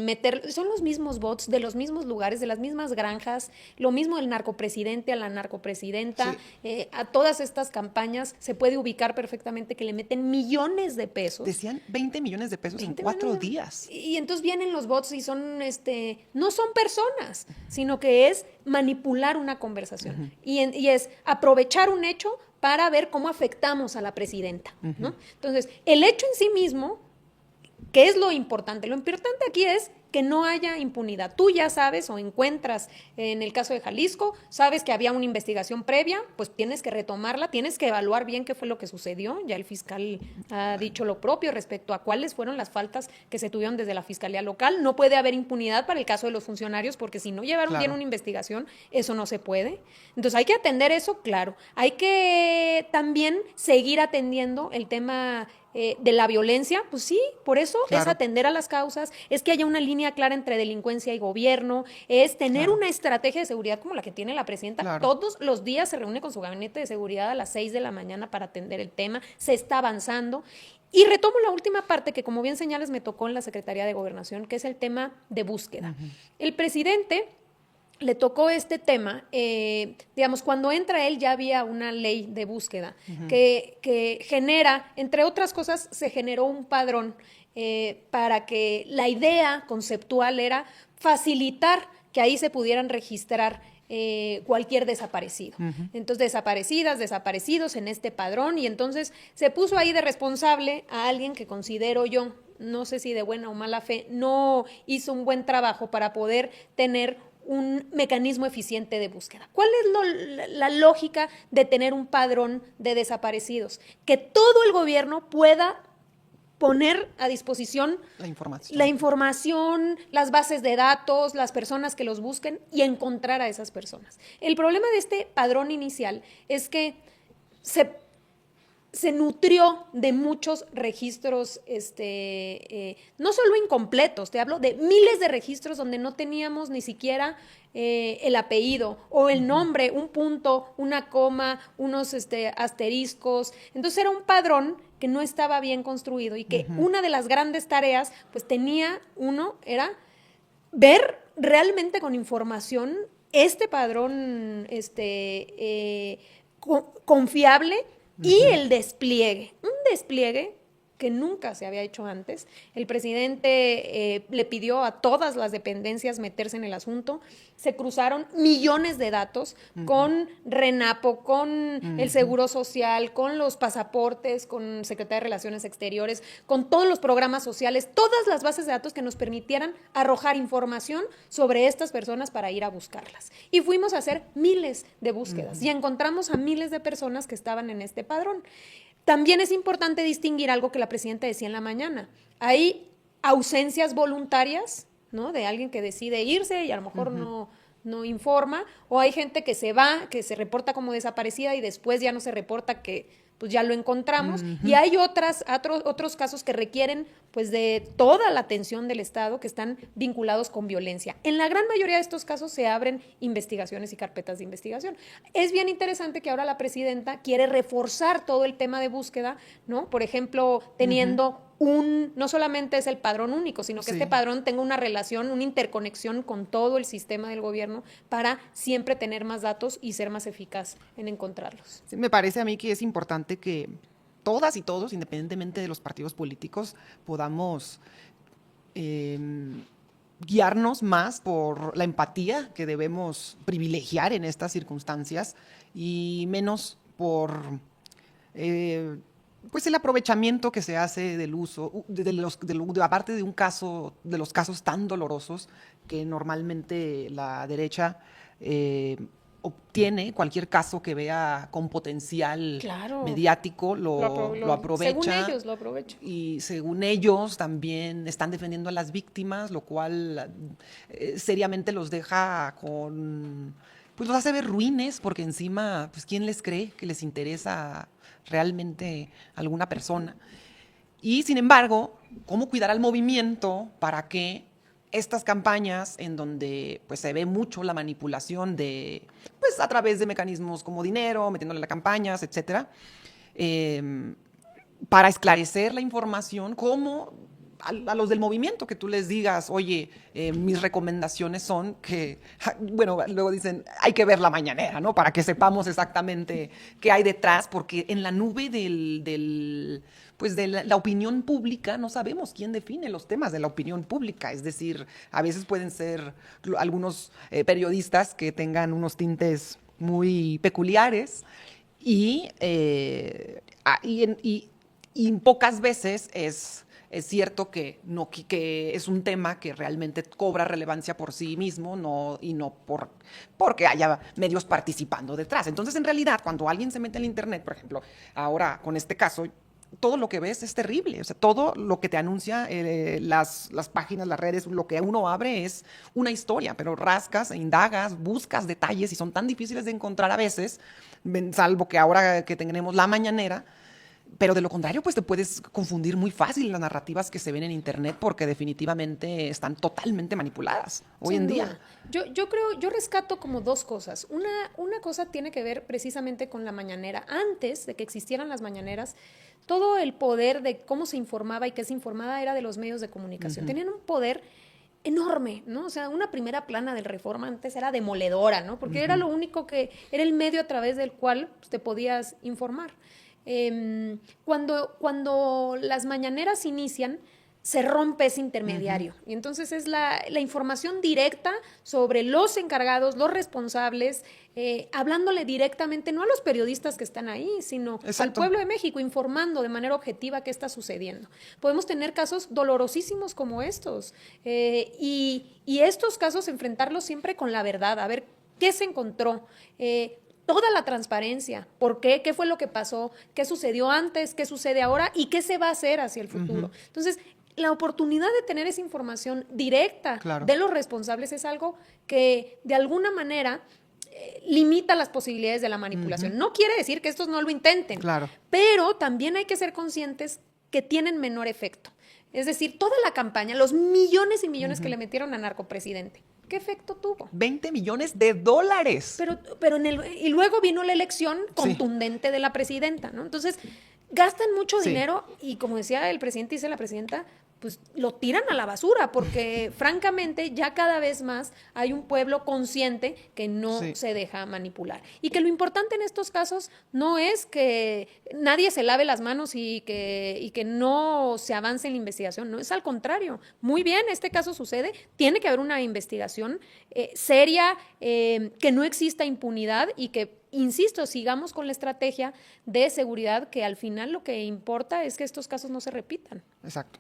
meter, son los mismos bots de los mismos lugares, de las mismas granjas, lo mismo del narcopresidente a la narcopresidenta, sí. A todas estas campañas se puede ubicar perfectamente que le meten millones de pesos. Decían 20 millones de pesos en 4 días. Y entonces vienen los bots y son, no son personas, sino que es manipular una conversación. Y es aprovechar un hecho para ver cómo afectamos a la presidenta, ¿no? Entonces, el hecho en sí mismo, ¿qué es lo importante? Lo importante aquí es que no haya impunidad. Tú ya sabes o encuentras, en el caso de Jalisco, sabes que había una investigación previa, pues tienes que retomarla, tienes que evaluar bien qué fue lo que sucedió. Ya el fiscal ha dicho lo propio respecto a cuáles fueron las faltas que se tuvieron desde la Fiscalía Local. No puede haber impunidad para el caso de los funcionarios, porque si no llevaron bien una investigación, eso no se puede. Entonces hay que atender eso, claro. Hay que también seguir atendiendo el tema de la violencia, pues sí, por eso es atender a las causas, es que haya una línea clara entre delincuencia y gobierno, es tener una estrategia de seguridad como la que tiene la presidenta. Todos los días se reúne con su gabinete de seguridad a las 6 de la mañana para atender el tema, se está avanzando. Y retomo la última parte que, como bien señalas, me tocó en la Secretaría de Gobernación, que es el tema de búsqueda. El presidente le tocó este tema, digamos, cuando entra él ya había una ley de búsqueda que genera, entre otras cosas, se generó un padrón para que la idea conceptual era facilitar que ahí se pudieran registrar cualquier desaparecido. Entonces, desaparecidas, desaparecidos en este padrón, y entonces se puso ahí de responsable a alguien que considero yo, no sé si de buena o mala fe, no hizo un buen trabajo para poder tener un mecanismo eficiente de búsqueda. ¿Cuál es la lógica de tener un padrón de desaparecidos? Que todo el gobierno pueda poner a disposición la información, las bases de datos, las personas que los busquen y encontrar a esas personas. El problema de este padrón inicial es que se nutrió de muchos registros, no solo incompletos, te hablo de miles de registros donde no teníamos ni siquiera el apellido o el nombre, un punto, una coma, unos asteriscos. Entonces era un padrón que no estaba bien construido y que una de las grandes tareas, pues era ver realmente con información este padrón confiable. Y el despliegue, un despliegue que nunca se había hecho antes. El presidente le pidió a todas las dependencias meterse en el asunto. Se cruzaron millones de datos con RENAPO, con el Seguro Social, con los pasaportes, con Secretaría de Relaciones Exteriores, con todos los programas sociales, todas las bases de datos que nos permitieran arrojar información sobre estas personas para ir a buscarlas. Y fuimos a hacer miles de búsquedas y encontramos a miles de personas que estaban en este padrón. También es importante distinguir algo que la presidenta decía en la mañana. Hay ausencias voluntarias, ¿no? De alguien que decide irse y a lo mejor no informa, o hay gente que se va, que se reporta como desaparecida y después ya no se reporta, que pues ya lo encontramos. Y hay otros casos que requieren pues de toda la atención del Estado, que están vinculados con violencia. En la gran mayoría de estos casos se abren investigaciones y carpetas de investigación. Es bien interesante que ahora la presidenta quiere reforzar todo el tema de búsqueda, ¿no? Por ejemplo, teniendo no solamente es el padrón único, sino que este padrón tenga una relación, una interconexión con todo el sistema del gobierno para siempre tener más datos y ser más eficaz en encontrarlos. Sí, me parece a mí que es importante que todas y todos, independientemente de los partidos políticos, podamos guiarnos más por la empatía que debemos privilegiar en estas circunstancias y menos por pues el aprovechamiento que se hace del uso, aparte de un caso, de los casos tan dolorosos que normalmente la derecha obtiene. Cualquier caso que vea con potencial mediático lo aprovecha. Según ellos lo aprovechan. Y según ellos también están defendiendo a las víctimas, lo cual seriamente los deja con... Pues los hace ver ruines, porque encima, pues ¿quién les cree que les interesa realmente alguna persona? Y sin embargo, ¿cómo cuidar al movimiento para que estas campañas en donde pues se ve mucho la manipulación de, pues a través de mecanismos como dinero, metiéndole a campañas, etcétera, para esclarecer la información, cómo a los del movimiento que tú les digas, oye, mis recomendaciones son que, bueno, luego dicen, hay que ver la mañanera, ¿no? Para que sepamos exactamente qué hay detrás, porque en la nube pues de la opinión pública no sabemos quién define los temas de la opinión pública. Es decir, a veces pueden ser algunos periodistas que tengan unos tintes muy peculiares y pocas veces es cierto que es un tema que realmente cobra relevancia por sí mismo y no porque haya medios participando detrás. Entonces, en realidad, cuando alguien se mete en Internet, por ejemplo, ahora con este caso, todo lo que ves es terrible. O sea, todo lo que te anuncia las páginas, las redes, lo que uno abre es una historia, pero rascas e indagas, buscas detalles y son tan difíciles de encontrar a veces, salvo que ahora que tenemos la mañanera. Pero de lo contrario, pues te puedes confundir muy fácil las narrativas que se ven en Internet, porque definitivamente están totalmente manipuladas hoy en día. Yo rescato como dos cosas. Una cosa tiene que ver precisamente con la mañanera. Antes de que existieran las mañaneras, todo el poder de cómo se informaba y qué se informaba era de los medios de comunicación. Tenían un poder enorme, ¿no? O sea, una primera plana del Reforma antes era demoledora, ¿no? Porque era lo único era el medio a través del cual pues, te podías informar. Cuando las mañaneras inician, se rompe ese intermediario. Y entonces es la información directa sobre los encargados, los responsables, hablándole directamente, no a los periodistas que están ahí, sino al pueblo de México, informando de manera objetiva qué está sucediendo. Podemos tener casos dolorosísimos como estos. Y estos casos enfrentarlos siempre con la verdad, a ver qué se encontró. Toda la transparencia, por qué fue lo que pasó, qué sucedió antes, qué sucede ahora y qué se va a hacer hacia el futuro. Entonces, la oportunidad de tener esa información directa de los responsables es algo que de alguna manera limita las posibilidades de la manipulación. No quiere decir que estos no lo intenten, pero también hay que ser conscientes que tienen menor efecto. Es decir, toda la campaña, los millones y millones que le metieron a narcopresidente, ¿qué efecto tuvo? $20 millones. Pero y luego vino la elección contundente de la presidenta, ¿no? Entonces, gastan mucho dinero y, como decía el presidente, dice la presidenta, pues lo tiran a la basura, porque francamente ya cada vez más hay un pueblo consciente que no se deja manipular. Y que lo importante en estos casos no es que nadie se lave las manos y que no se avance en la investigación, no, es al contrario. Muy bien, este caso sucede, tiene que haber una investigación seria, que no exista impunidad y que, insisto, sigamos con la estrategia de seguridad, que al final lo que importa es que estos casos no se repitan. Exacto.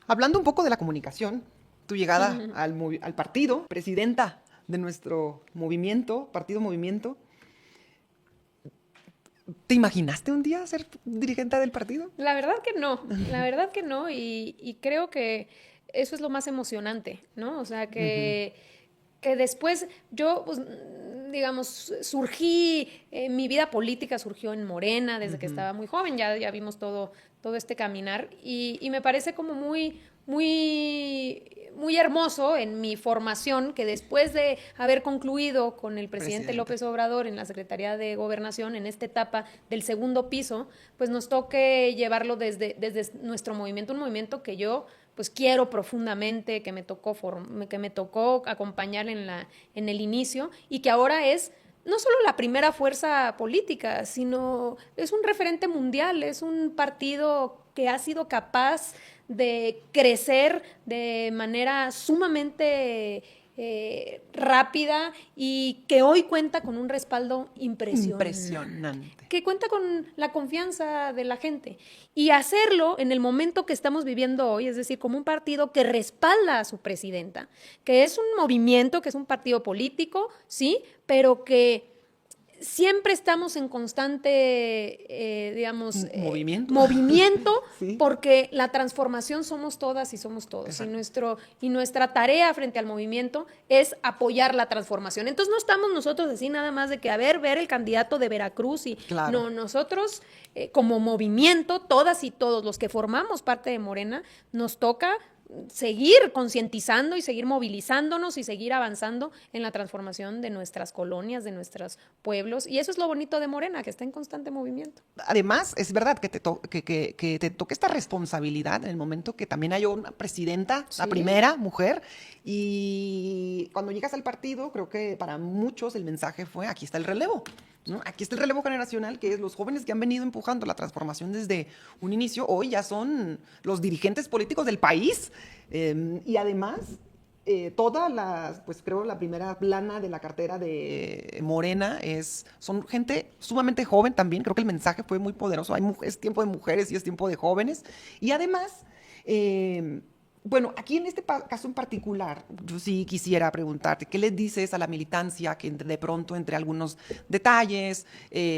Hablando un poco de la comunicación, tu llegada al partido, presidenta de nuestro movimiento, Partido Movimiento, ¿te imaginaste un día ser dirigente del partido? La verdad que no, y creo que eso es lo más emocionante, ¿no? O sea, que después yo pues, digamos, mi vida política surgió en Morena desde que estaba muy joven, ya vimos todo este caminar y me parece como muy hermoso en mi formación que después de haber concluido con el presidente López Obrador en la Secretaría de Gobernación, en esta etapa del segundo piso, pues nos toque llevarlo desde nuestro movimiento, un movimiento que yo pues quiero profundamente, que me tocó acompañar en el inicio y que ahora es no solo la primera fuerza política, sino es un referente mundial, es un partido que ha sido capaz de crecer de manera sumamente rápida y que hoy cuenta con un respaldo impresionante. Que cuenta con la confianza de la gente. Y hacerlo en el momento que estamos viviendo hoy, es decir, como un partido que respalda a su presidenta, que es un movimiento, que es un partido político, sí, pero que siempre estamos en constante, movimiento sí. Porque la transformación somos todas y somos todos. Y nuestra tarea frente al movimiento es apoyar la transformación. Entonces no estamos nosotros así nada más de que, ver el candidato de Veracruz. No, nosotros como movimiento, todas y todos los que formamos parte de Morena, nos toca seguir concientizando y seguir movilizándonos y seguir avanzando en la transformación de nuestras colonias, de nuestros pueblos. Y eso es lo bonito de Morena, que está en constante movimiento. Además, es verdad que te toque esta responsabilidad en el momento que también hay una presidenta, la primera mujer, y cuando llegas al partido, creo que para muchos el mensaje fue, aquí está el relevo. ¿No? Aquí está el relevo generacional, que es los jóvenes que han venido empujando la transformación desde un inicio, hoy ya son los dirigentes políticos del país, y además pues creo la primera plana de la cartera de Morena son gente sumamente joven también, creo que el mensaje fue muy poderoso, es tiempo de mujeres y es tiempo de jóvenes, y además bueno, aquí en este caso en particular, yo sí quisiera preguntarte, ¿qué les dices a la militancia que de pronto entre algunos detalles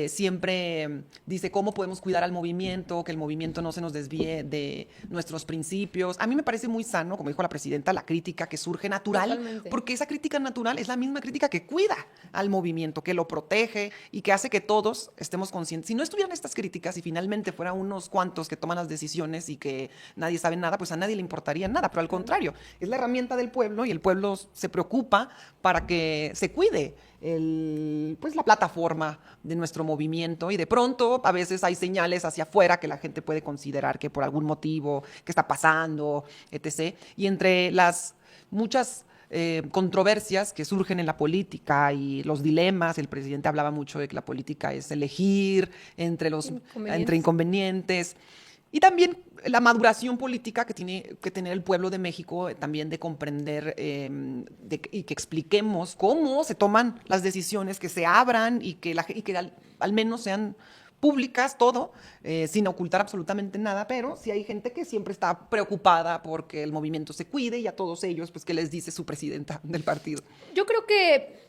siempre dice cómo podemos cuidar al movimiento, que el movimiento no se nos desvíe de nuestros principios? A mí me parece muy sano, como dijo la presidenta, la crítica que surge natural, totalmente. Porque esa crítica natural es la misma crítica que cuida al movimiento, que lo protege y que hace que todos estemos conscientes. Si no estuvieran estas críticas y finalmente fueran unos cuantos que toman las decisiones y que nadie sabe nada, pues a nadie le importaría nada, pero al contrario, es la herramienta del pueblo y el pueblo se preocupa para que se cuide pues la plataforma de nuestro movimiento y de pronto a veces hay señales hacia afuera que la gente puede considerar que por algún motivo que está pasando, etc. Y entre las muchas controversias que surgen en la política y los dilemas, el presidente hablaba mucho de que la política es elegir entre inconvenientes. Y también la maduración política que tiene que tener el pueblo de México, también de comprender y que expliquemos cómo se toman las decisiones, que se abran y que al menos sean públicas, todo, sin ocultar absolutamente nada, pero sí hay gente que siempre está preocupada porque el movimiento se cuide y a todos ellos, pues, ¿qué les dice su presidenta del partido? Yo creo que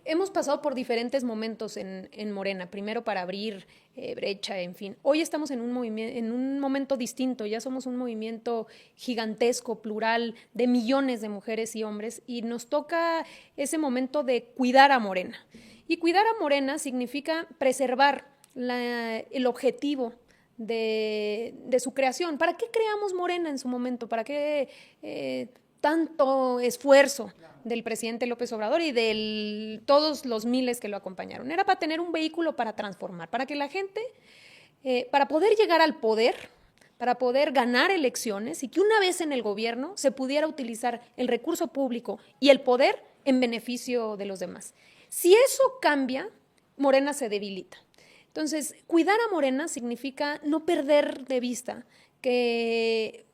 hemos pasado por diferentes momentos en Morena, primero para abrir brecha, en fin. Hoy estamos en un momento distinto, ya somos un movimiento gigantesco, plural, de millones de mujeres y hombres, y nos toca ese momento de cuidar a Morena. Y cuidar a Morena significa preservar el objetivo de su creación. ¿Para qué creamos Morena en su momento? ¿Para qué tanto esfuerzo del presidente López Obrador y de todos los miles que lo acompañaron? Era para tener un vehículo para transformar, para que la gente, para poder llegar al poder, para poder ganar elecciones y que una vez en el gobierno se pudiera utilizar el recurso público y el poder en beneficio de los demás. Si eso cambia, Morena se debilita. Entonces, cuidar a Morena significa no perder de vista que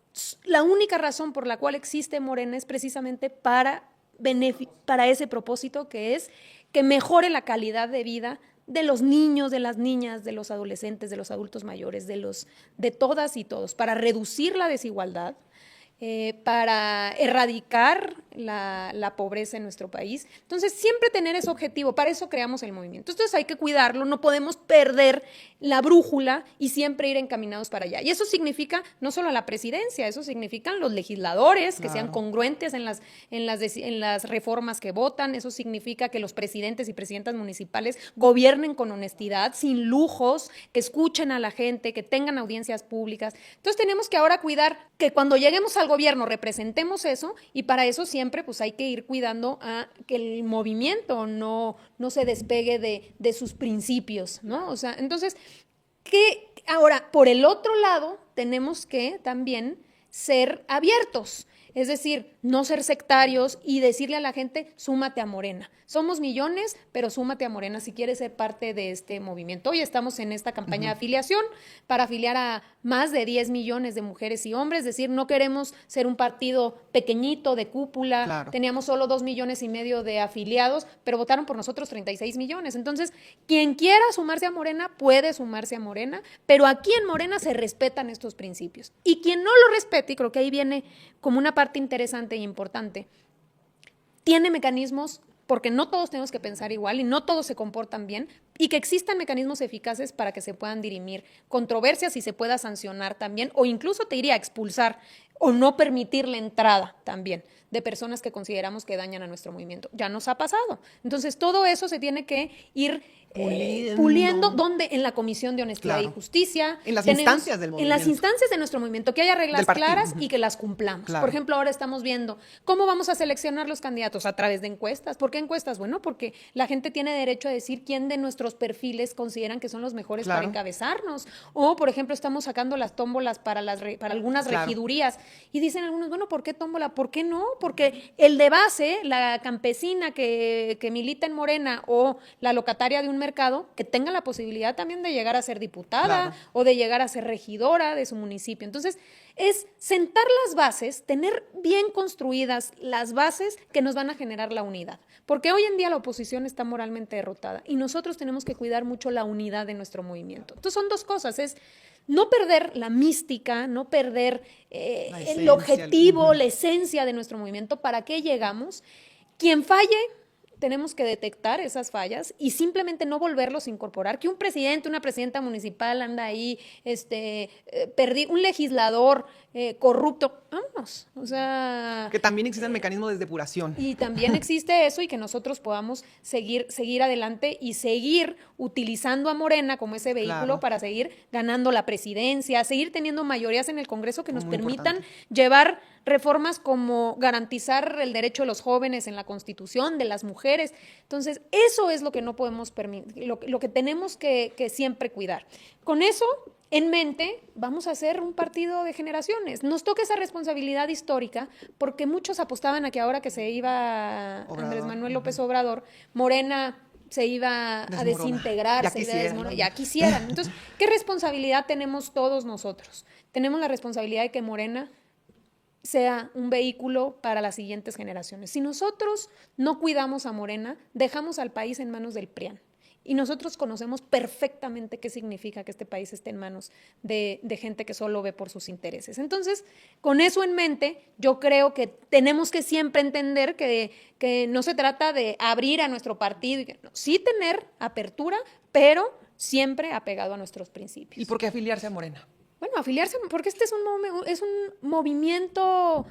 la única razón por la cual existe Morena es precisamente para ese propósito, que es que mejore la calidad de vida de los niños, de las niñas, de los adolescentes, de los adultos mayores, de todas y todos, para reducir la desigualdad, para erradicar la pobreza en nuestro país. Entonces, siempre tener ese objetivo, para eso creamos el movimiento. Entonces, hay que cuidarlo, no podemos perder la brújula y siempre ir encaminados para allá. Y eso significa no solo la presidencia, eso significan los legisladores, que sean congruentes en las reformas que votan, eso significa que los presidentes y presidentas municipales gobiernen con honestidad, sin lujos, que escuchen a la gente, que tengan audiencias públicas. Entonces, tenemos que ahora cuidar que cuando lleguemos al gobierno representemos eso, y para eso siempre pues hay que ir cuidando a que el movimiento no se despegue de sus principios, ¿no? O sea, entonces, que ahora, por el otro lado, tenemos que también ser abiertos. Es decir, no ser sectarios y decirle a la gente, súmate a Morena. Somos millones, pero súmate a Morena si quieres ser parte de este movimiento. Hoy estamos en esta campaña de afiliación para afiliar a más de 10 millones de mujeres y hombres. Es decir, no queremos ser un partido pequeñito de cúpula. Claro. Teníamos solo 2,5 millones de afiliados, pero votaron por nosotros 36 millones. Entonces, quien quiera sumarse a Morena puede sumarse a Morena, pero aquí en Morena se respetan estos principios. Y quien no lo respete, y creo que ahí viene como una parte interesante e importante, tiene mecanismos, porque no todos tenemos que pensar igual y no todos se comportan bien, y que existan mecanismos eficaces para que se puedan dirimir controversias y se pueda sancionar también, o incluso te diría expulsar o no permitir la entrada también de personas que consideramos que dañan a nuestro movimiento. Ya nos ha pasado. Entonces, todo eso se tiene que ir puliendo. ¿Dónde? En la Comisión de Honestidad y Justicia. En las instancias del movimiento. En las instancias de nuestro movimiento, que haya reglas claras y que las cumplamos. Claro. Por ejemplo, ahora estamos viendo cómo vamos a seleccionar los candidatos a través de encuestas. ¿Por qué encuestas? Bueno, porque la gente tiene derecho a decir quién de nuestros perfiles consideran que son los mejores para encabezarnos. O, por ejemplo, estamos sacando las tómbolas para algunas regidurías y dicen algunos, bueno, ¿por qué tómbola? ¿Por qué no? Porque el de base, la campesina que milita en Morena o la locataria de un mercado, que tenga la posibilidad también de llegar a ser diputada o de llegar a ser regidora de su municipio. Entonces, es sentar las bases, tener bien construidas las bases que nos van a generar la unidad. Porque hoy en día la oposición está moralmente derrotada y nosotros tenemos que cuidar mucho la unidad de nuestro movimiento. Entonces, son dos cosas, es no perder la mística, no perder el objetivo, la esencia de nuestro movimiento. ¿Para qué llegamos? Quien falle, tenemos que detectar esas fallas y simplemente no volverlos a incorporar. Que un presidente, una presidenta municipal anda ahí, un legislador corrupto, vámonos. O sea, que también existen mecanismos de depuración. Y también existe eso, y que nosotros podamos seguir adelante y seguir utilizando a Morena como ese vehículo para seguir ganando la presidencia, seguir teniendo mayorías en el Congreso que nos permitan llevar reformas como garantizar el derecho de los jóvenes en la Constitución, de las mujeres. Entonces, eso es lo que no podemos permitir, lo que tenemos que siempre cuidar. Con eso en mente, vamos a ser un partido de generaciones. Nos toca esa responsabilidad histórica, porque muchos apostaban a que ahora que se iba Andrés Manuel López Obrador, Morena se iba a desintegrar, ya quisieran. Entonces, ¿qué responsabilidad tenemos todos nosotros? Tenemos la responsabilidad de que Morena sea un vehículo para las siguientes generaciones. Si nosotros no cuidamos a Morena, dejamos al país en manos del PRIAN. Y nosotros conocemos perfectamente qué significa que este país esté en manos de gente que solo ve por sus intereses. Entonces, con eso en mente, yo creo que tenemos que siempre entender que no se trata de abrir a nuestro partido, sí tener apertura, pero siempre apegado a nuestros principios. ¿Y por qué afiliarse a Morena? Bueno, afiliarse, porque este es un movimiento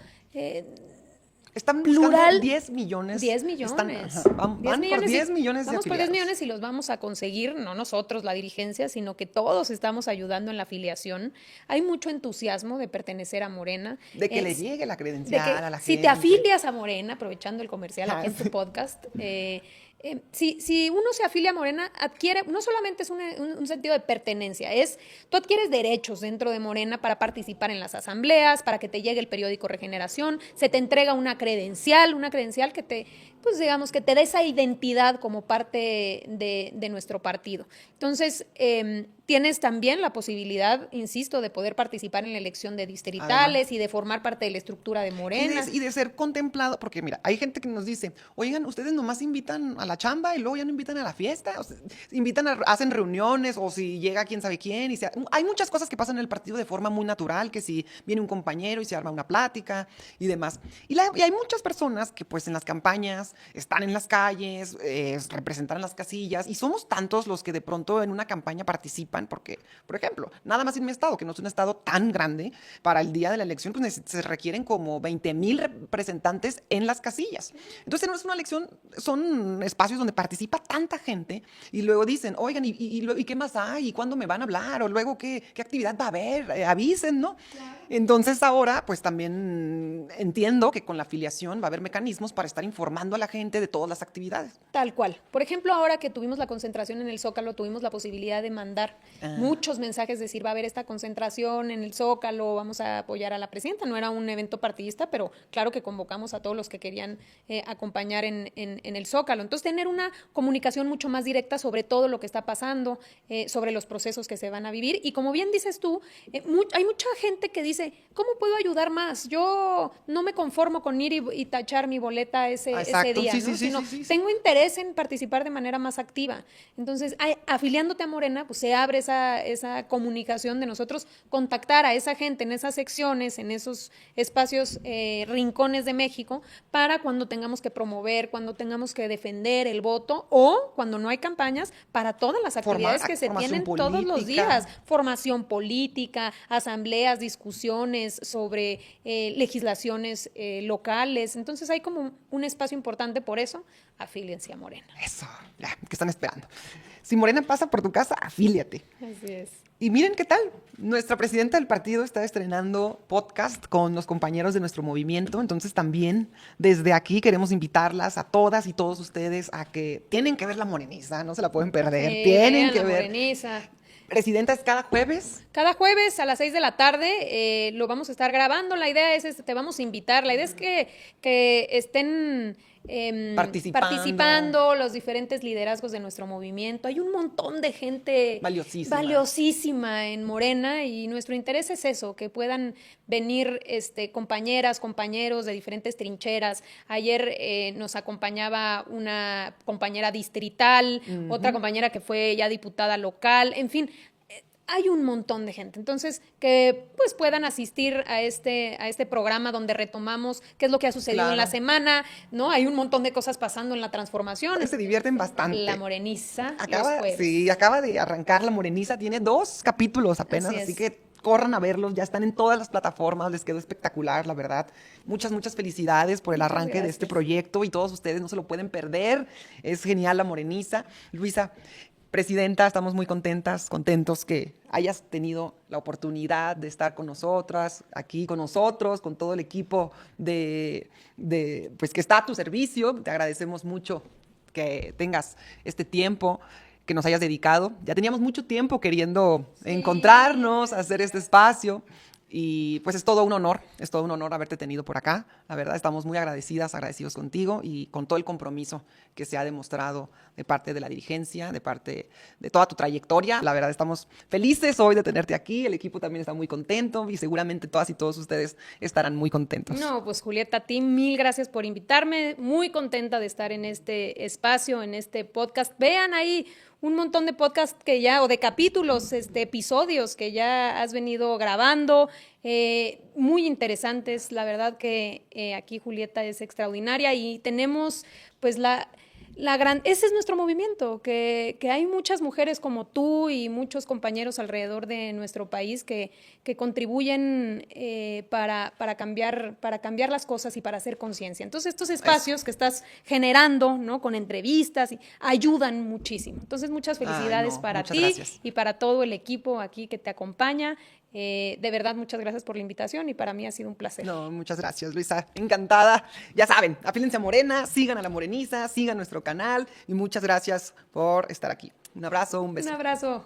están plural. Buscando 10 millones. 10 millones. Van por 10 millones de afiliados. Vamos por 10 millones y los vamos a conseguir, no nosotros, la dirigencia, sino que todos estamos ayudando en la afiliación. Hay mucho entusiasmo de pertenecer a Morena. De que le llegue la credencial a la gente. Si te afilias a Morena, aprovechando el comercial aquí en tu podcast, si uno se afilia a Morena, adquiere, no solamente es un sentido de pertenencia, tú adquieres derechos dentro de Morena para participar en las asambleas, para que te llegue el periódico Regeneración, se te entrega una credencial pues digamos que te da esa identidad como parte de nuestro partido. Entonces, tienes también la posibilidad, insisto, de poder participar en la elección de distritales. Además, y de formar parte de la estructura de Morena. Y de ser contemplado, porque mira, hay gente que nos dice, oigan, ustedes nomás invitan a la chamba y luego ya no invitan a la fiesta, o sea, hacen reuniones, o si llega quién sabe quién, hay muchas cosas que pasan en el partido de forma muy natural, que si viene un compañero y se arma una plática y demás. Y hay muchas personas que pues en las campañas están en las calles, representan las casillas, y somos tantos los que de pronto en una campaña participan, porque, por ejemplo, nada más en mi estado, que no es un estado tan grande, para el día de la elección pues se requieren como 20,000 representantes en las casillas. Entonces no es una elección, son espacios donde participa tanta gente, y luego dicen, oigan, ¿y qué más hay? ¿Y cuándo me van a hablar? O luego, ¿qué actividad va a haber? Avisen, ¿no? Claro. Entonces ahora, pues también entiendo que con la afiliación va a haber mecanismos para estar informando a la gente de todas las actividades. Tal cual. Por ejemplo, ahora que tuvimos la concentración en el Zócalo, tuvimos la posibilidad de mandar muchos mensajes, decir, va a haber esta concentración en el Zócalo, vamos a apoyar a la presidenta. No era un evento partidista, pero claro que convocamos a todos los que querían acompañar en el Zócalo. Entonces, tener una comunicación mucho más directa sobre todo lo que está pasando, sobre los procesos que se van a vivir. Y como bien dices tú, hay mucha gente que dice, ¿cómo puedo ayudar más? Yo no me conformo con ir y tachar mi boleta ese día, sí, ¿no? Sino tengo interés en participar de manera más activa. Entonces, afiliándote a Morena, pues se abre esa comunicación de nosotros, contactar a esa gente en esas secciones, en esos espacios, rincones de México, para cuando tengamos que promover, cuando tengamos que defender el voto, o cuando no hay campañas, para todas las actividades que se tienen todos los días. Formación política, asambleas, discusiones sobre legislaciones locales. Entonces hay como un espacio importante, por eso, afíliense a Morena. Eso, ya, ¿qué están esperando? Si Morena pasa por tu casa, afíliate. Así es. Y miren qué tal, nuestra presidenta del partido está estrenando podcast con los compañeros de nuestro movimiento, entonces también desde aquí queremos invitarlas a todas y todos ustedes a que tienen que ver La Moreniza, no se la pueden perder, tienen que ver. Moreniza. Presidenta, ¿es cada jueves? Cada jueves a las 6 de la tarde lo vamos a estar grabando. La idea es, te vamos a invitar. La idea es que estén participando los diferentes liderazgos de nuestro movimiento. Hay un montón de gente valiosísima en Morena, y nuestro interés es eso, que puedan venir compañeras, compañeros de diferentes trincheras. Ayer nos acompañaba una compañera distrital, otra compañera que fue ya diputada local, en fin. Hay un montón de gente, entonces que pues puedan asistir a este programa donde retomamos qué es lo que ha sucedido en la semana, ¿no? Hay un montón de cosas pasando en la transformación. Se divierten bastante. La Moreniza. Acaba de arrancar La Moreniza, tiene 2 capítulos apenas, así que corran a verlos, ya están en todas las plataformas, les quedó espectacular, la verdad. Muchas felicidades por el arranque de este proyecto, y todos ustedes no se lo pueden perder, es genial La Moreniza. Luisa, presidenta, estamos muy contentos que hayas tenido la oportunidad de estar con nosotras, aquí con nosotros, con todo el equipo pues que está a tu servicio. Te agradecemos mucho que tengas este tiempo, que nos hayas dedicado. Ya teníamos mucho tiempo queriendo encontrarnos, hacer este espacio. Y pues es todo un honor haberte tenido por acá. La verdad, estamos muy agradecidos contigo y con todo el compromiso que se ha demostrado de parte de la dirigencia, de parte de toda tu trayectoria. La verdad, estamos felices hoy de tenerte aquí. El equipo también está muy contento y seguramente todas y todos ustedes estarán muy contentos. No, pues Julieta, a ti mil gracias por invitarme. Muy contenta de estar en este espacio, en este podcast. Vean ahí un montón de podcasts o de capítulos, episodios que ya has venido grabando, muy interesantes. La verdad que aquí Julieta es extraordinaria, y tenemos pues ese es nuestro movimiento, que hay muchas mujeres como tú y muchos compañeros alrededor de nuestro país que contribuyen para cambiar las cosas y para hacer conciencia. Entonces, estos espacios que estás generando, ¿no?, con entrevistas, ayudan muchísimo. Entonces, muchas felicidades para ti. Gracias. Y para todo el equipo aquí que te acompaña. De verdad, muchas gracias por la invitación, y para mí ha sido un placer. No, muchas gracias, Luisa. Encantada. Ya saben, afílense a Morena, sigan a La Moreniza, sigan nuestro canal, y muchas gracias por estar aquí. Un abrazo, un beso. Un abrazo.